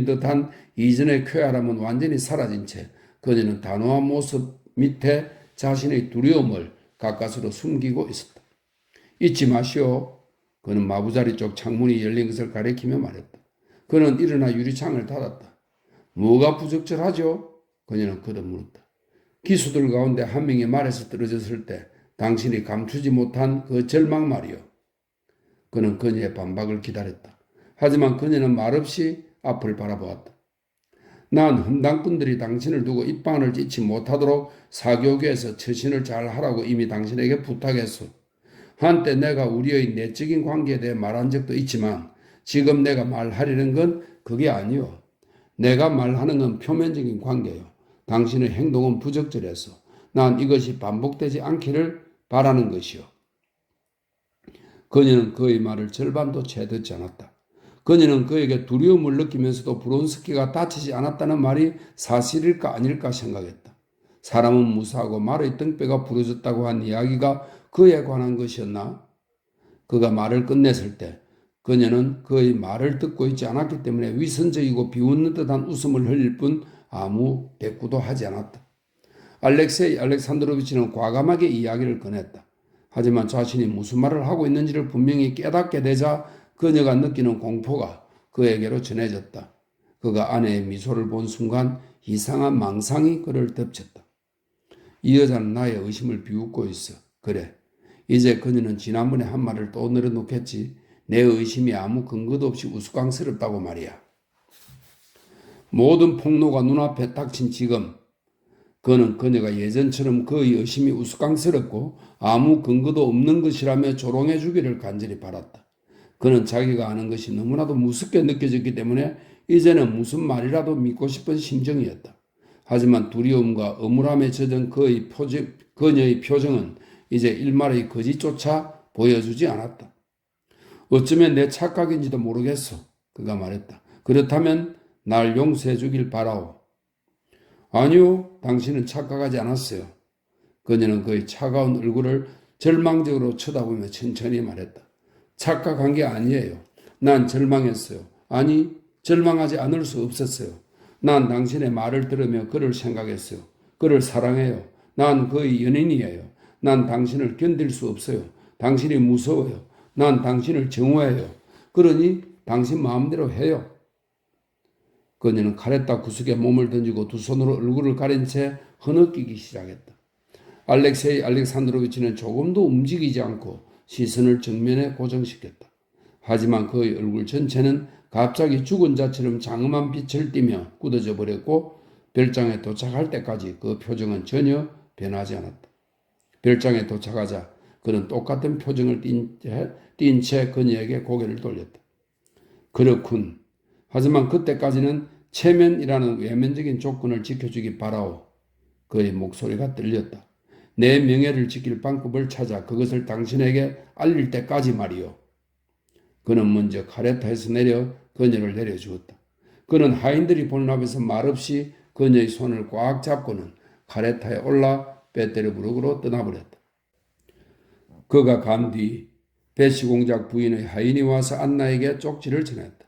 듯한 이전의 쾌활함은 완전히 사라진 채 그녀는 단호한 모습 밑에 자신의 두려움을 가까스로 숨기고 있었다. 잊지 마시오. 그는 마부자리 쪽 창문이 열린 것을 가리키며 말했다. 그는 일어나 유리창을 닫았다. 뭐가 부적절하죠? 그녀는 거듭 물었다. 기수들 가운데 한 명이 말에서 떨어졌을 때 당신이 감추지 못한 그 절망 말이요. 그는 그녀의 반박을 기다렸다. 하지만 그녀는 말없이 앞을 바라보았다. 난 험담꾼들이 당신을 두고 입방을 찢지 못하도록 사교계에서 처신을 잘 하라고 이미 당신에게 부탁했소. 한때 내가 우리의 내적인 관계에 대해 말한 적도 있지만 지금 내가 말하려는 건 그게 아니오. 내가 말하는 건 표면적인 관계요. 당신의 행동은 부적절해서 난 이것이 반복되지 않기를 바라는 것이요. 그녀는 그의 말을 절반도 채 듣지 않았다. 그녀는 그에게 두려움을 느끼면서도 브론스키가 다치지 않았다는 말이 사실일까 아닐까 생각했다. 사람은 무사하고 말의 등뼈가 부러졌다고 한 이야기가 그에 관한 것이었나? 그가 말을 끝냈을 때 그녀는 그의 말을 듣고 있지 않았기 때문에 위선적이고 비웃는 듯한 웃음을 흘릴 뿐 아무 대꾸도 하지 않았다. 알렉세이 알렉산드로비치는 과감하게 이야기를 꺼냈다. 하지만 자신이 무슨 말을 하고 있는지를 분명히 깨닫게 되자 그녀가 느끼는 공포가 그에게로 전해졌다. 그가 아내의 미소를 본 순간 이상한 망상이 그를 덮쳤다. 이 여자는 나의 의심을 비웃고 있어. 그래. 이제 그녀는 지난번에 한 말을 또 늘어놓겠지. 내 의심이 아무 근거도 없이 우스꽝스럽다고 말이야. 모든 폭로가 눈앞에 닥친 지금 그는 그녀가 예전처럼 그의 의심이 우스꽝스럽고 아무 근거도 없는 것이라며 조롱해 주기를 간절히 바랐다. 그는 자기가 아는 것이 너무나도 무섭게 느껴졌기 때문에 이제는 무슨 말이라도 믿고 싶은 심정이었다. 하지만 두려움과 억울함에 젖은 그녀의 표정은 이제 일말의 거짓조차 보여주지 않았다. 어쩌면 내 착각인지도 모르겠어. 그가 말했다. 그렇다면 날 용서해 주길 바라오. 아니요, 당신은 착각하지 않았어요. 그녀는 그의 차가운 얼굴을 절망적으로 쳐다보며 천천히 말했다. 착각한 게 아니에요. 난 절망했어요. 아니, 절망하지 않을 수 없었어요. 난 당신의 말을 들으며 그를 생각했어요. 그를 사랑해요. 난 그의 연인이에요. 난 당신을 견딜 수 없어요. 당신이 무서워요. 난 당신을 정오해요. 그러니 당신 마음대로 해요. 그녀는 카레타 구석에 몸을 던지고 두 손으로 얼굴을 가린 채 흐느끼기 시작했다. 알렉세이 알렉산드로비치는 조금도 움직이지 않고 시선을 정면에 고정시켰다. 하지만 그의 얼굴 전체는 갑자기 죽은 자처럼 장엄한 빛을 띠며 굳어져 버렸고 별장에 도착할 때까지 그 표정은 전혀 변하지 않았다. 별장에 도착하자 그는 똑같은 표정을 띈 채 그녀에게 고개를 돌렸다. 그렇군. 하지만 그때까지는 체면이라는 외면적인 조건을 지켜주기 바라오. 그의 목소리가 들렸다. 내 명예를 지킬 방법을 찾아 그것을 당신에게 알릴 때까지 말이오. 그는 먼저 카레타에서 내려 그녀를 내려주었다. 그는 하인들이 보는 앞에서 말없이 그녀의 손을 꽉 잡고는 카레타에 올라 베테르부르크로 떠나버렸다. 그가 간 뒤 배시공작 부인의 하인이 와서 안나에게 쪽지를 전했다.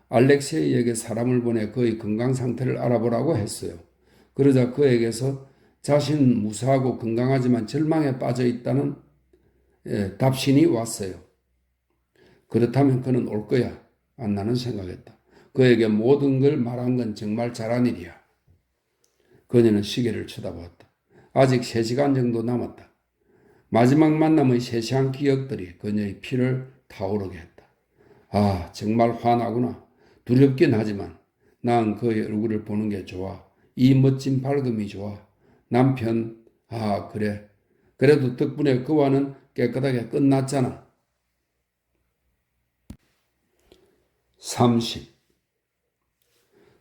알렉세이에게 사람을 보내 그의 건강 상태를 알아보라고 했어요. 그러자 그에게서 자신은 무사하고 건강하지만 절망에 빠져 있다는 답신이 왔어요. 그렇다면 그는 올 거야. 안나는 생각했다. 그에게 모든 걸 말한 건 정말 잘한 일이야. 그녀는 시계를 쳐다보았다. 아직 3시간 정도 남았다. 마지막 만남의 세세한 기억들이 그녀의 피를 타오르게 했다. 아, 정말 화나구나. 두렵긴 하지만 난 그의 얼굴을 보는 게 좋아. 이 멋진 밝음이 좋아. 남편, 아, 그래. 그래도 덕분에 그와는 깨끗하게 끝났잖아. 30.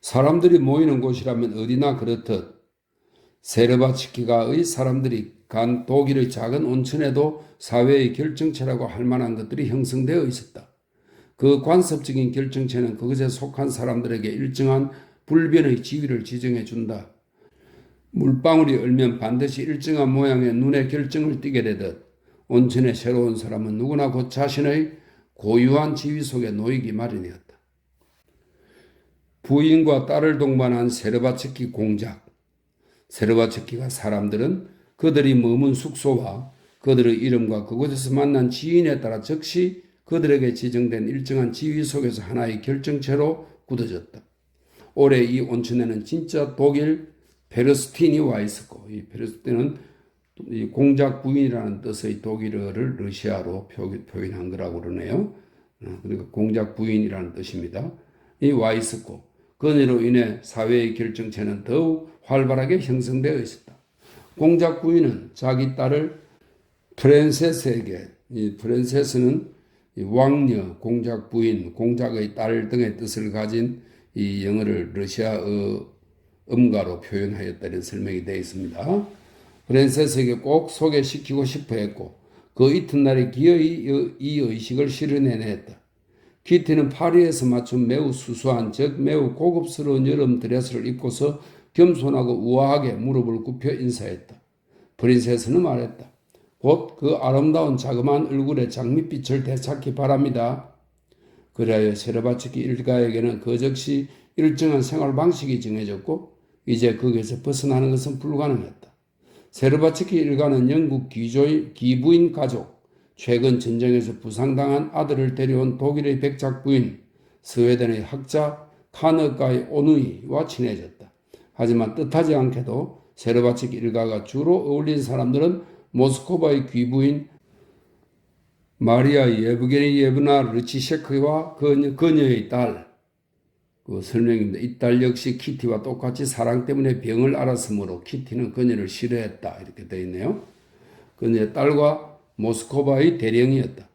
사람들이 모이는 곳이라면 어디나 그렇듯 세르바츠키가의 사람들이 간 독일의 작은 온천에도 사회의 결정체라고 할 만한 것들이 형성되어 있었다. 그 관습적인 결정체는 그것에 속한 사람들에게 일정한 불변의 지위를 지정해 준다. 물방울이 얼면 반드시 일정한 모양의 눈에 결정을 띠게 되듯 온천에 새로운 사람은 누구나 곧 자신의 고유한 지위 속에 놓이기 마련이었다. 부인과 딸을 동반한 세르바츠키 공작. 세르바츠키가 사람들은 그들이 머문 숙소와 그들의 이름과 그곳에서 만난 지인에 따라 즉시 그들에게 지정된 일정한 지위 속에서 하나의 결정체로 굳어졌다. 올해 이 온천에는 진짜 독일 페르스틴이 와 있었고, 이 페르스틴은 이 공작 부인이라는 뜻의 독일어를 러시아로 표현한 거라고 그러네요. 그러니까 공작 부인이라는 뜻입니다. 이 와 있었고, 그로 인해 사회의 결정체는 더욱 활발하게 형성되어 있었다. 공작 부인은 자기 딸을 프랜세스에게, 이 프랜세스는 왕녀, 공작 부인, 공작의 딸 등의 뜻을 가진 이 영어를 러시아어 음가로 표현하였다는 설명이 되어 있습니다. 프랜세스에게 꼭 소개시키고 싶어 했고 그 이튿날에 기어이 이 의식을 실현해냈다. 키티는 파리에서 맞춘 매우 수수한 즉 매우 고급스러운 여름 드레스를 입고서 겸손하고 우아하게 무릎을 굽혀 인사했다. 프린세스는 말했다. 곧 그 아름다운 자그마한 얼굴의 장밋빛을 되찾기 바랍니다. 그리하여 세르바츠키 일가에게는 그 즉시 일정한 생활 방식이 정해졌고 이제 거기에서 벗어나는 것은 불가능했다. 세르바츠키 일가는 영국 기부인 가족, 최근 전쟁에서 부상당한 아들을 데려온 독일의 백작 부인, 스웨덴의 학자 카너가이 오누이와 친해졌다. 하지만 뜻하지 않게도 세르바츠키 일가가 주로 어울린 사람들은 모스코바의 귀부인 마리아 예브게니예브나 르치셰크와 그녀의 딸, 그 설명입니다. 이 딸 역시 키티와 똑같이 사랑 때문에 병을 앓았으므로 키티는 그녀를 싫어했다. 이렇게 되어 있네요. 그녀의 딸과 모스코바의 대령이었다.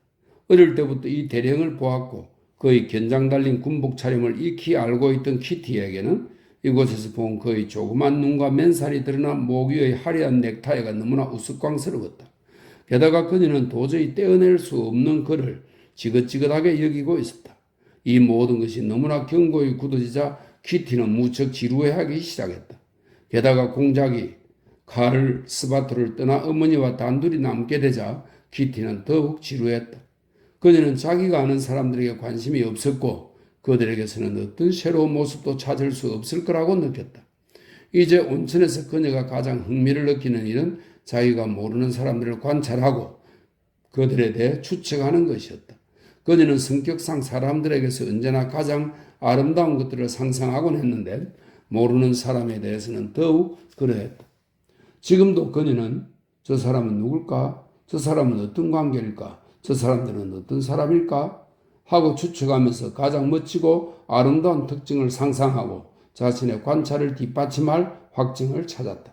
어릴 때부터 이 대령을 보았고 그의 견장 달린 군복 차림을 익히 알고 있던 키티에게는 이곳에서 본 그의 조그만 눈과 맨살이 드러난 목 위의 화려한 넥타이가 너무나 우스꽝스러웠다. 게다가 그녀는 도저히 떼어낼 수 없는 그를 지긋지긋하게 여기고 있었다. 이 모든 것이 너무나 견고히 굳어지자 키티는 무척 지루해하기 시작했다. 게다가 공작이 카를 스바토를 떠나 어머니와 단둘이 남게 되자 키티는 더욱 지루했다. 그녀는 자기가 아는 사람들에게 관심이 없었고 그들에게서는 어떤 새로운 모습도 찾을 수 없을 거라고 느꼈다. 이제 온천에서 그녀가 가장 흥미를 느끼는 일은 자기가 모르는 사람들을 관찰하고 그들에 대해 추측하는 것이었다. 그녀는 성격상 사람들에게서 언제나 가장 아름다운 것들을 상상하곤 했는데 모르는 사람에 대해서는 더욱 그러했다. 지금도 그녀는 저 사람은 누굴까? 저 사람은 어떤 관계일까? 저 사람들은 어떤 사람일까? 하고 추측하면서 가장 멋지고 아름다운 특징을 상상하고 자신의 관찰을 뒷받침할 확증을 찾았다.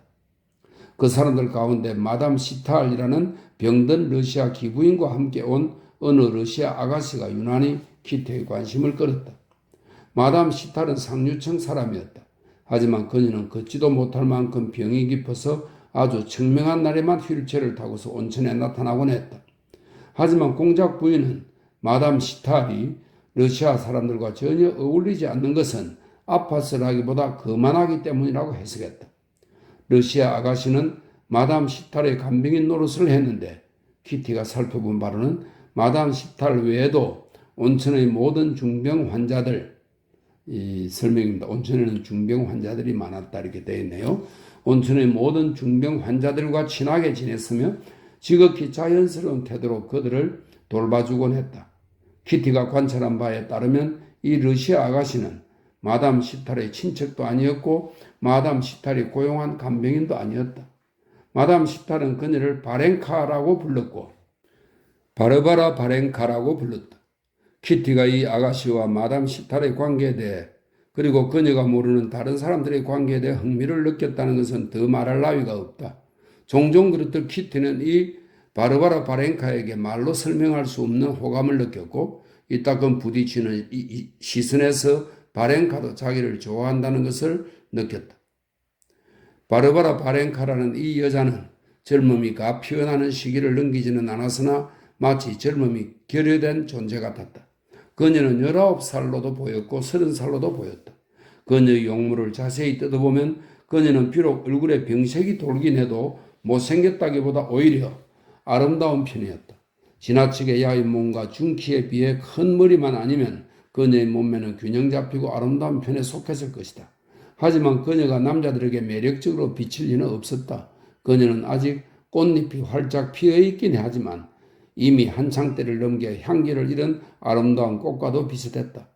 그 사람들 가운데 마담 시탈이라는 병든 러시아 기부인과 함께 온 어느 러시아 아가씨가 유난히 키티의 관심을 끌었다. 마담 시탈은 상류층 사람이었다. 하지만 그녀는 걷지도 못할 만큼 병이 깊어서 아주 청명한 날에만 휠체어를 타고서 온천에 나타나곤 했다. 하지만 공작 부인은 마담 시탈이 러시아 사람들과 전혀 어울리지 않는 것은 아파서라기보다 거만하기 때문이라고 해석했다. 러시아 아가씨는 마담 시탈의 간병인 노릇을 했는데 키티가 살펴본 바로는 마담 시탈 외에도 온천의 모든 중병 환자들, 이 설명입니다. 온천에는 중병 환자들이 많았다 이렇게 되어 있네요. 온천의 모든 중병 환자들과 친하게 지냈으며 지극히 자연스러운 태도로 그들을 돌봐주곤 했다. 키티가 관찰한 바에 따르면 이 러시아 아가씨는 마담 시탈의 친척도 아니었고 마담 시탈이 고용한 간병인도 아니었다. 마담 시탈은 그녀를 바렌카라고 불렀고 바르바라 바렌카라고 불렀다. 키티가 이 아가씨와 마담 시탈의 관계에 대해 그리고 그녀가 모르는 다른 사람들의 관계에 대해 흥미를 느꼈다는 것은 더 말할 나위가 없다. 종종 그렇듯 키티는 이 바르바라 바렌카에게 말로 설명할 수 없는 호감을 느꼈고 이따금 부딪히는 이 시선에서 바렌카도 자기를 좋아한다는 것을 느꼈다. 바르바라 바렌카라는 이 여자는 젊음이 가 피어나는 시기를 넘기지는 않았으나 마치 젊음이 결여된 존재 같았다. 그녀는 19살로도 보였고 30살로도 보였다. 그녀의 용모를 자세히 뜯어보면 그녀는 비록 얼굴에 병색이 돌긴 해도 못생겼다기보다 오히려 아름다운 편이었다. 지나치게 야인 몸과 중키에 비해 큰 머리만 아니면 그녀의 몸매는 균형 잡히고 아름다운 편에 속했을 것이다. 하지만 그녀가 남자들에게 매력적으로 비칠 리는 없었다. 그녀는 아직 꽃잎이 활짝 피어있긴 하지만 이미 한창 때를 넘겨 향기를 잃은 아름다운 꽃과도 비슷했다.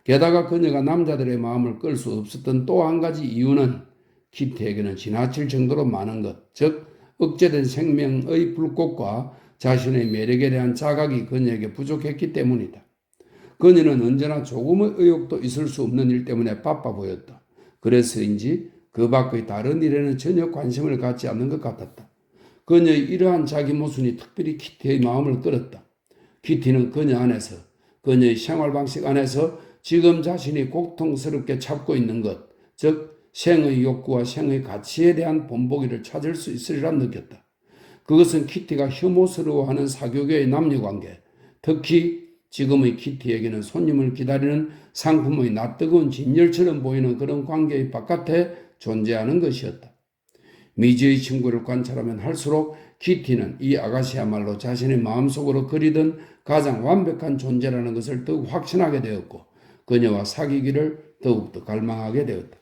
게다가 그녀가 남자들의 마음을 끌 수 없었던 또 한 가지 이유는 키티에게는 지나칠 정도로 많은 것, 즉 억제된 생명의 불꽃과 자신의 매력에 대한 자각이 그녀에게 부족했기 때문이다. 그녀는 언제나 조금의 의욕도 있을 수 없는 일 때문에 바빠 보였다. 그래서인지 그 밖의 다른 일에는 전혀 관심을 갖지 않는 것 같았다. 그녀의 이러한 자기 모순이 특별히 키티의 마음을 끌었다. 키티는 그녀의 생활 방식 안에서 지금 자신이 고통스럽게 찾고 있는 것, 즉 생의 욕구와 생의 가치에 대한 본보기를 찾을 수 있으리라 느꼈다. 그것은 키티가 혐오스러워하는 사교계의 남녀관계, 특히 지금의 키티에게는 손님을 기다리는 상품의 낯뜨거운 진열처럼 보이는 그런 관계의 바깥에 존재하는 것이었다. 미지의 친구를 관찰하면 할수록 키티는 이 아가씨야말로 자신의 마음속으로 그리던 가장 완벽한 존재라는 것을 더욱 확신하게 되었고 그녀와 사귀기를 더욱더 갈망하게 되었다.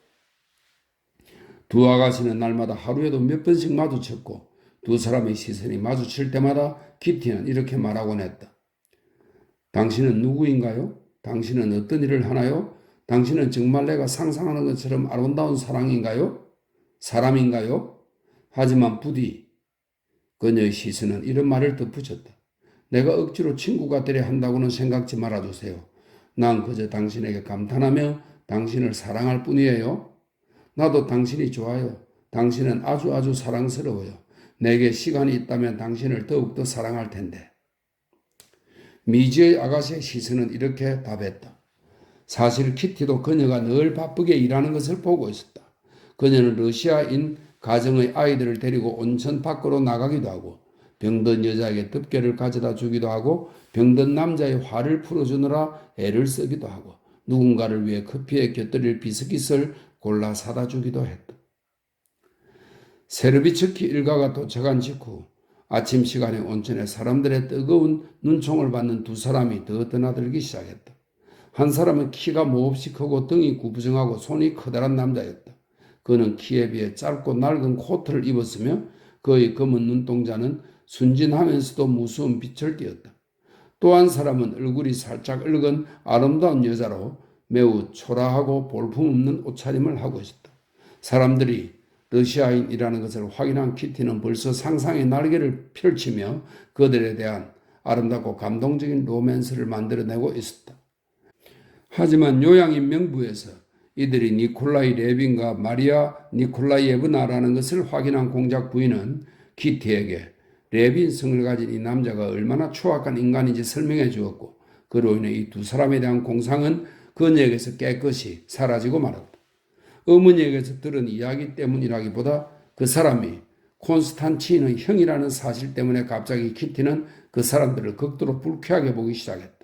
두 아가씨는 날마다 하루에도 몇 번씩 마주쳤고 두 사람의 시선이 마주칠 때마다 키티는 이렇게 말하곤 했다. 당신은 누구인가요? 당신은 어떤 일을 하나요? 당신은 정말 내가 상상하는 것처럼 아름다운 사람인가요? 하지만 부디 그녀의 시선은 이런 말을 덧붙였다. 내가 억지로 친구가 되려 한다고는 생각지 말아주세요. 난 그저 당신에게 감탄하며 당신을 사랑할 뿐이에요. 나도 당신이 좋아요. 당신은 아주 사랑스러워요. 내게 시간이 있다면 당신을 더욱더 사랑할 텐데. 미지의 아가씨의 시선은 이렇게 답했다. 사실 키티도 그녀가 늘 바쁘게 일하는 것을 보고 있었다. 그녀는 러시아인 가정의 아이들을 데리고 온천 밖으로 나가기도 하고 병든 여자에게 덮개를 가져다 주기도 하고 병든 남자의 화를 풀어주느라 애를 쓰기도 하고 누군가를 위해 커피에 곁들일 비스킷을 골라 사다 주기도 했다. 세르비츠키 일가가 도착한 직후 아침 시간에 온천에 사람들의 뜨거운 눈총을 받는 두 사람이 더 드나들기 시작했다. 한 사람은 키가 몹시 크고 등이 구부정하고 손이 커다란 남자였다. 그는 키에 비해 짧고 낡은 코트를 입었으며 그의 검은 눈동자는 순진하면서도 무서운 빛을 띠었다. 또 한 사람은 얼굴이 살짝 붉은 아름다운 여자로 매우 초라하고 볼품없는 옷차림을 하고 있었다. 사람들이 러시아인이라는 것을 확인한 키티는 벌써 상상의 날개를 펼치며 그들에 대한 아름답고 감동적인 로맨스를 만들어내고 있었다. 하지만 요양인 명부에서 이들이 니콜라이 레빈과 마리아 니콜라이예브나라는 것을 확인한 공작 부인은 키티에게 레빈 성을 가진 이 남자가 얼마나 추악한 인간인지 설명해 주었고 그로 인해 이 두 사람에 대한 공상은 그녀에게서 깨끗이 사라지고 말았다. 어머니에게서 들은 이야기 때문이라기보다 그 사람이 콘스탄틴의 형이라는 사실 때문에 갑자기 키티는 그 사람들을 극도로 불쾌하게 보기 시작했다.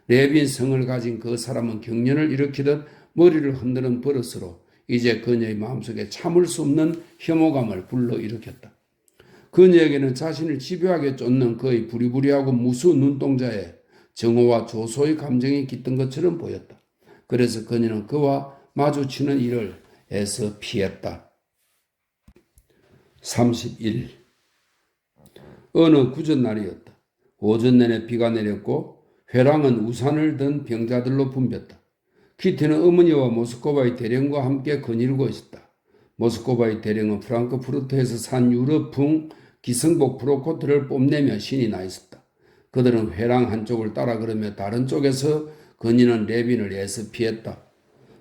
레빈 성을 가진 그 사람은 경련을 일으키듯 머리를 흔드는 버릇으로 이제 그녀의 마음속에 참을 수 없는 혐오감을 불러일으켰다. 그녀에게는 자신을 집요하게 쫓는 그의 부리부리하고 무수한 눈동자에 정오와 조소의 감정이 깃든 것처럼 보였다. 그래서 그녀는 그와 마주치는 일을 애써 피했다. 31. 어느 구전날이었다. 오전 내내 비가 내렸고 회랑은 우산을 든 병자들로 붐볐다. 키티는 어머니와 모스크바의 대령과 함께 거닐고 있었다. 모스크바의 대령은 프랑크푸르트에서 산 유럽풍 기성복 프로코트를 뽐내며 신이 나 있었다. 그들은 회랑 한쪽을 따라 걸으며 다른 쪽에서 거니는 레빈을 애써 피했다.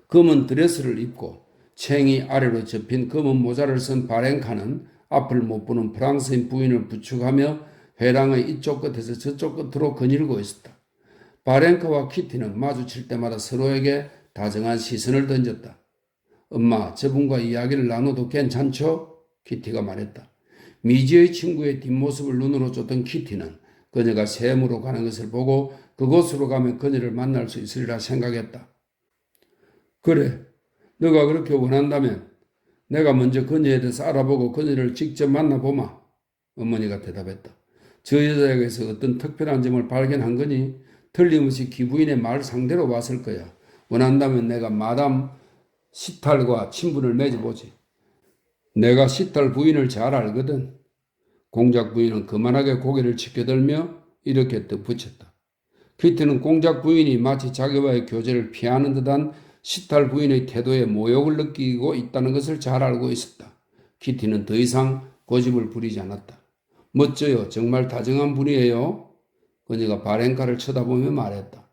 검은 드레스를 입고 챙이 아래로 접힌 검은 모자를 쓴 바렌카는 앞을 못 보는 프랑스인 부인을 부축하며 회랑의 이쪽 끝에서 저쪽 끝으로 거닐고 있었다. 바렌카와 키티는 마주칠 때마다 서로에게 다정한 시선을 던졌다. 엄마, 저분과 이야기를 나눠도 괜찮죠? 키티가 말했다. 미지의 친구의 뒷모습을 눈으로 쫓던 키티는 그녀가 샘으로 가는 것을 보고 그곳으로 가면 그녀를 만날 수 있으리라 생각했다. 그래, 너가 그렇게 원한다면 내가 먼저 그녀에 대해서 알아보고 그녀를 직접 만나보마. 어머니가 대답했다. 저 여자에게서 어떤 특별한 점을 발견한 거니? 틀림없이 기부인의 말 상대로 왔을 거야. 원한다면 내가 마담 시탈과 친분을 맺어보지. 내가 시탈 부인을 잘 알거든. 공작 부인은 그만하게 고개를 치켜들며 이렇게 덧붙였다. 키티는 공작 부인이 마치 자기와의 교제를 피하는 듯한 시탈 부인의 태도에 모욕을 느끼고 있다는 것을 잘 알고 있었다. 키티는 더 이상 고집을 부리지 않았다. 멋져요. 정말 다정한 분이에요. 그녀가 바렌카를 쳐다보며 말했다.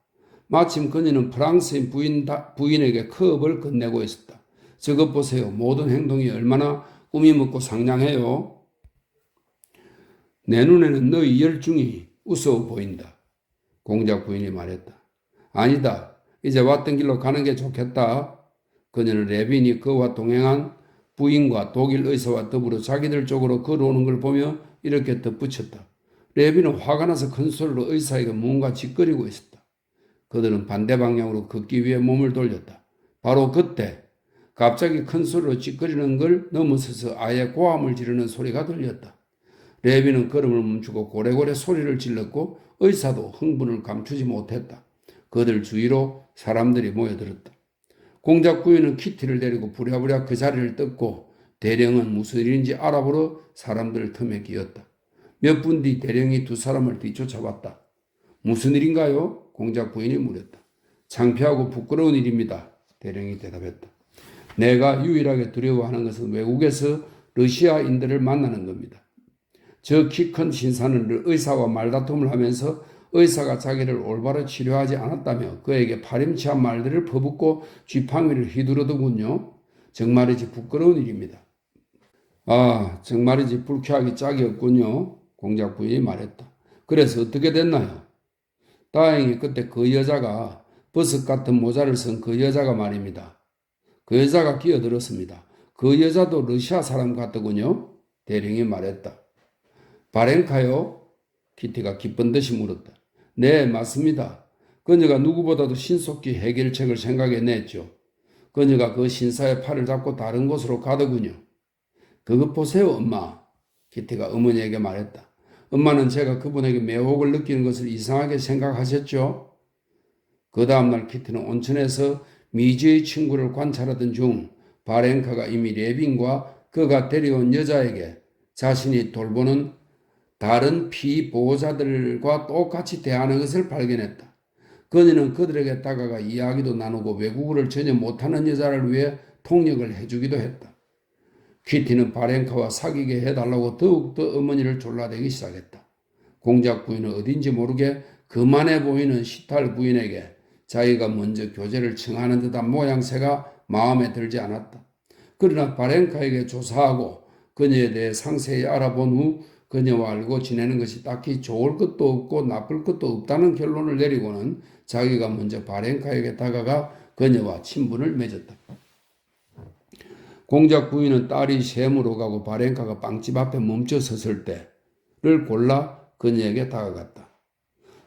마침 그녀는 프랑스인 부인에게 컵을 건네고 있었다. 저것 보세요. 모든 행동이 얼마나 꾸미먹고 상냥해요. 내 눈에는 너희 열중이 우스워 보인다. 공작 부인이 말했다. 아니다. 이제 왔던 길로 가는 게 좋겠다. 그녀는 레빈이 그와 동행한 부인과 독일 의사와 더불어 자기들 쪽으로 걸어오는 걸 보며 이렇게 덧붙였다. 레빈은 화가 나서 큰 소리로 의사에게 뭔가 짓거리고 있었다. 그들은 반대 방향으로 걷기 위해 몸을 돌렸다. 바로 그때 갑자기 큰 소리로 찌꺼리는 걸 넘어서서 아예 고함을 지르는 소리가 들렸다. 레비는 걸음을 멈추고 고래고래 소리를 질렀고 의사도 흥분을 감추지 못했다. 그들 주위로 사람들이 모여들었다. 공작 부인은 키티를 데리고 부랴부랴 그 자리를 떴고 대령은 무슨 일인지 알아보러 사람들 틈에 끼었다. 몇 분 뒤 대령이 두 사람을 뒤쫓아왔다. 무슨 일인가요? 공작 부인이 물었다. 창피하고 부끄러운 일입니다. 대령이 대답했다. 내가 유일하게 두려워하는 것은 외국에서 러시아인들을 만나는 겁니다. 저 키 큰 신사는 의사와 말다툼을 하면서 의사가 자기를 올바로 치료하지 않았다며 그에게 파렴치한 말들을 퍼붓고 쥐팡이를 휘두르더군요. 정말이지 부끄러운 일입니다. 아, 정말이지 불쾌하기 짝이 없군요. 공작 부인이 말했다. 그래서 어떻게 됐나요? 다행히 그때 그 여자가 버섯 같은 모자를 쓴 그 여자가 말입니다. 그 여자가 끼어들었습니다. 그 여자도 러시아 사람 같더군요. 대령이 말했다. 바렌카요? 키티가 기쁜 듯이 물었다. 네, 맞습니다. 그녀가 누구보다도 신속히 해결책을 생각해냈죠. 그녀가 그 신사의 팔을 잡고 다른 곳으로 가더군요. 그것 보세요, 엄마. 키티가 어머니에게 말했다. 엄마는 제가 그분에게 매혹을 느끼는 것을 이상하게 생각하셨죠? 그 다음날 키티는 온천에서 미지의 친구를 관찰하던 중 바렌카가 이미 레빈과 그가 데려온 여자에게 자신이 돌보는 다른 피보호자들과 똑같이 대하는 것을 발견했다. 그녀는 그들에게 다가가 이야기도 나누고 외국어를 전혀 못하는 여자를 위해 통역을 해주기도 했다. 키티는 바렌카와 사귀게 해달라고 더욱더 어머니를 졸라대기 시작했다. 공작 부인은 어딘지 모르게 그만해 보이는 시탈 부인에게 자기가 먼저 교제를 청하는 듯한 모양새가 마음에 들지 않았다. 그러나 바렌카에게 조사하고 그녀에 대해 상세히 알아본 후 그녀와 알고 지내는 것이 딱히 좋을 것도 없고 나쁠 것도 없다는 결론을 내리고는 자기가 먼저 바렌카에게 다가가 그녀와 친분을 맺었다. 공작 부인은 딸이 샘으로 가고 바렌카가 빵집 앞에 멈춰 섰을 때를 골라 그녀에게 다가갔다.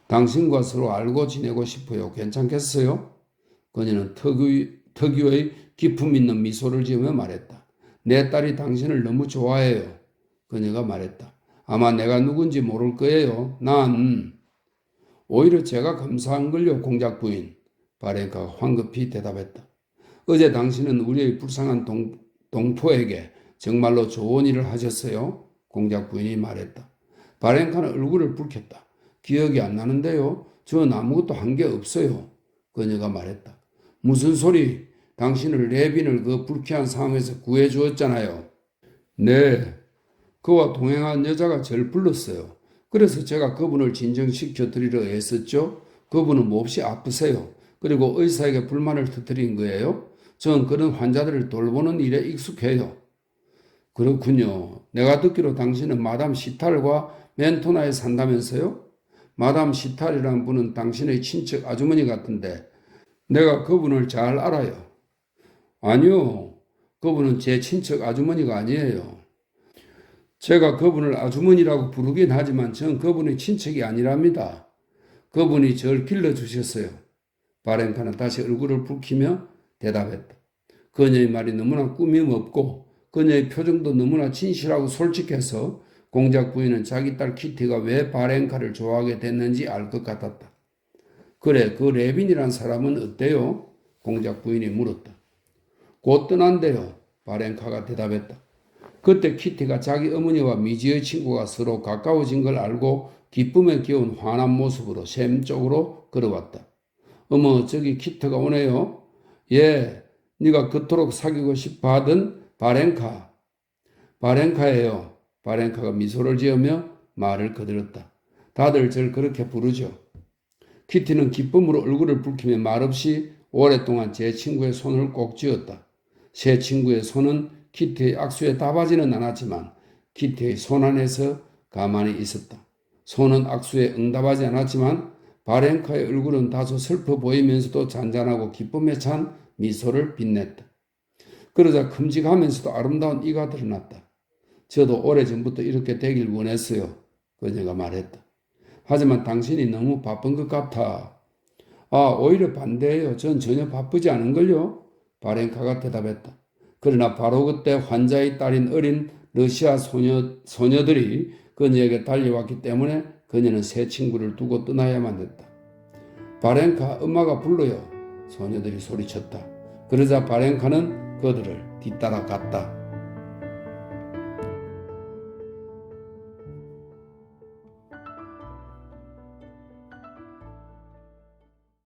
당신과 서로 알고 지내고 싶어요. 괜찮겠어요? 그녀는 특유의 기품 있는 미소를 지으며 말했다. 내 딸이 당신을 너무 좋아해요. 그녀가 말했다. 아마 내가 누군지 모를 거예요. 난 오히려 제가 감사한걸요, 공작 부인. 바렌카가 황급히 대답했다. 어제 당신은 우리의 불쌍한 동포에게 정말로 좋은 일을 하셨어요? 공작 부인이 말했다. 바렌카는 얼굴을 붉혔다. 기억이 안 나는데요. 전 아무것도 한 게 없어요. 그녀가 말했다. 무슨 소리? 당신을 레빈을 그 불쾌한 상황에서 구해주었잖아요. 네. 그와 동행한 여자가 저를 불렀어요. 그래서 제가 그분을 진정시켜 드리려 애썼죠. 그분은 몹시 아프세요. 그리고 의사에게 불만을 터뜨린 거예요. 전 그런 환자들을 돌보는 일에 익숙해요. 그렇군요. 내가 듣기로 당신은 마담 시탈과 멘토나에 산다면서요? 마담 시탈이라는 분은 당신의 친척 아주머니 같은데 내가 그분을 잘 알아요. 아니요. 그분은 제 친척 아주머니가 아니에요. 제가 그분을 아주머니라고 부르긴 하지만 전 그분의 친척이 아니랍니다. 그분이 절 길러주셨어요. 바렌카는 다시 얼굴을 붉히며 대답했다. 그녀의 말이 너무나 꾸밈없고 그녀의 표정도 너무나 진실하고 솔직해서 공작 부인은 자기 딸 키티가 왜 바렌카를 좋아하게 됐는지 알 것 같았다. 그래, 그 레빈이란 사람은 어때요? 공작 부인이 물었다. 곧 떠난대요. 바렌카가 대답했다. 그때 키티가 자기 어머니와 미지의 친구가 서로 가까워진 걸 알고 기쁨에 기운 환한 모습으로 샘 쪽으로 걸어왔다. 어머, 저기 키트가 오네요. 예, 네가 그토록 사귀고 싶어 하던 바렌카. 바렌카예요. 바렌카가 미소를 지으며 말을 거들었다. 다들 절 그렇게 부르죠. 키티는 기쁨으로 얼굴을 붉히며 말없이 오랫동안 제 친구의 손을 꼭 쥐었다. 새 친구의 손은 키티의 악수에 답하지는 않았지만 키티의 손 안에서 가만히 있었다. 손은 악수에 응답하지 않았지만 바렌카의 얼굴은 다소 슬퍼 보이면서도 잔잔하고 기쁨에 찬 미소를 빛냈다. 그러자 큼직하면서도 아름다운 이가 드러났다. 저도 오래전부터 이렇게 되길 원했어요. 그녀가 말했다. 하지만 당신이 너무 바쁜 것 같아. 아, 오히려 반대예요. 전 전혀 바쁘지 않은걸요. 바렌카가 대답했다. 그러나 바로 그때 환자의 딸인 어린 러시아 소녀들이 그녀에게 달려왔기 때문에 그녀는 새 친구를 두고 떠나야만 했다. 바렌카, 엄마가 불러요. 소녀들이 소리쳤다. 그러자 바렌카는 그들을 뒤따라 갔다.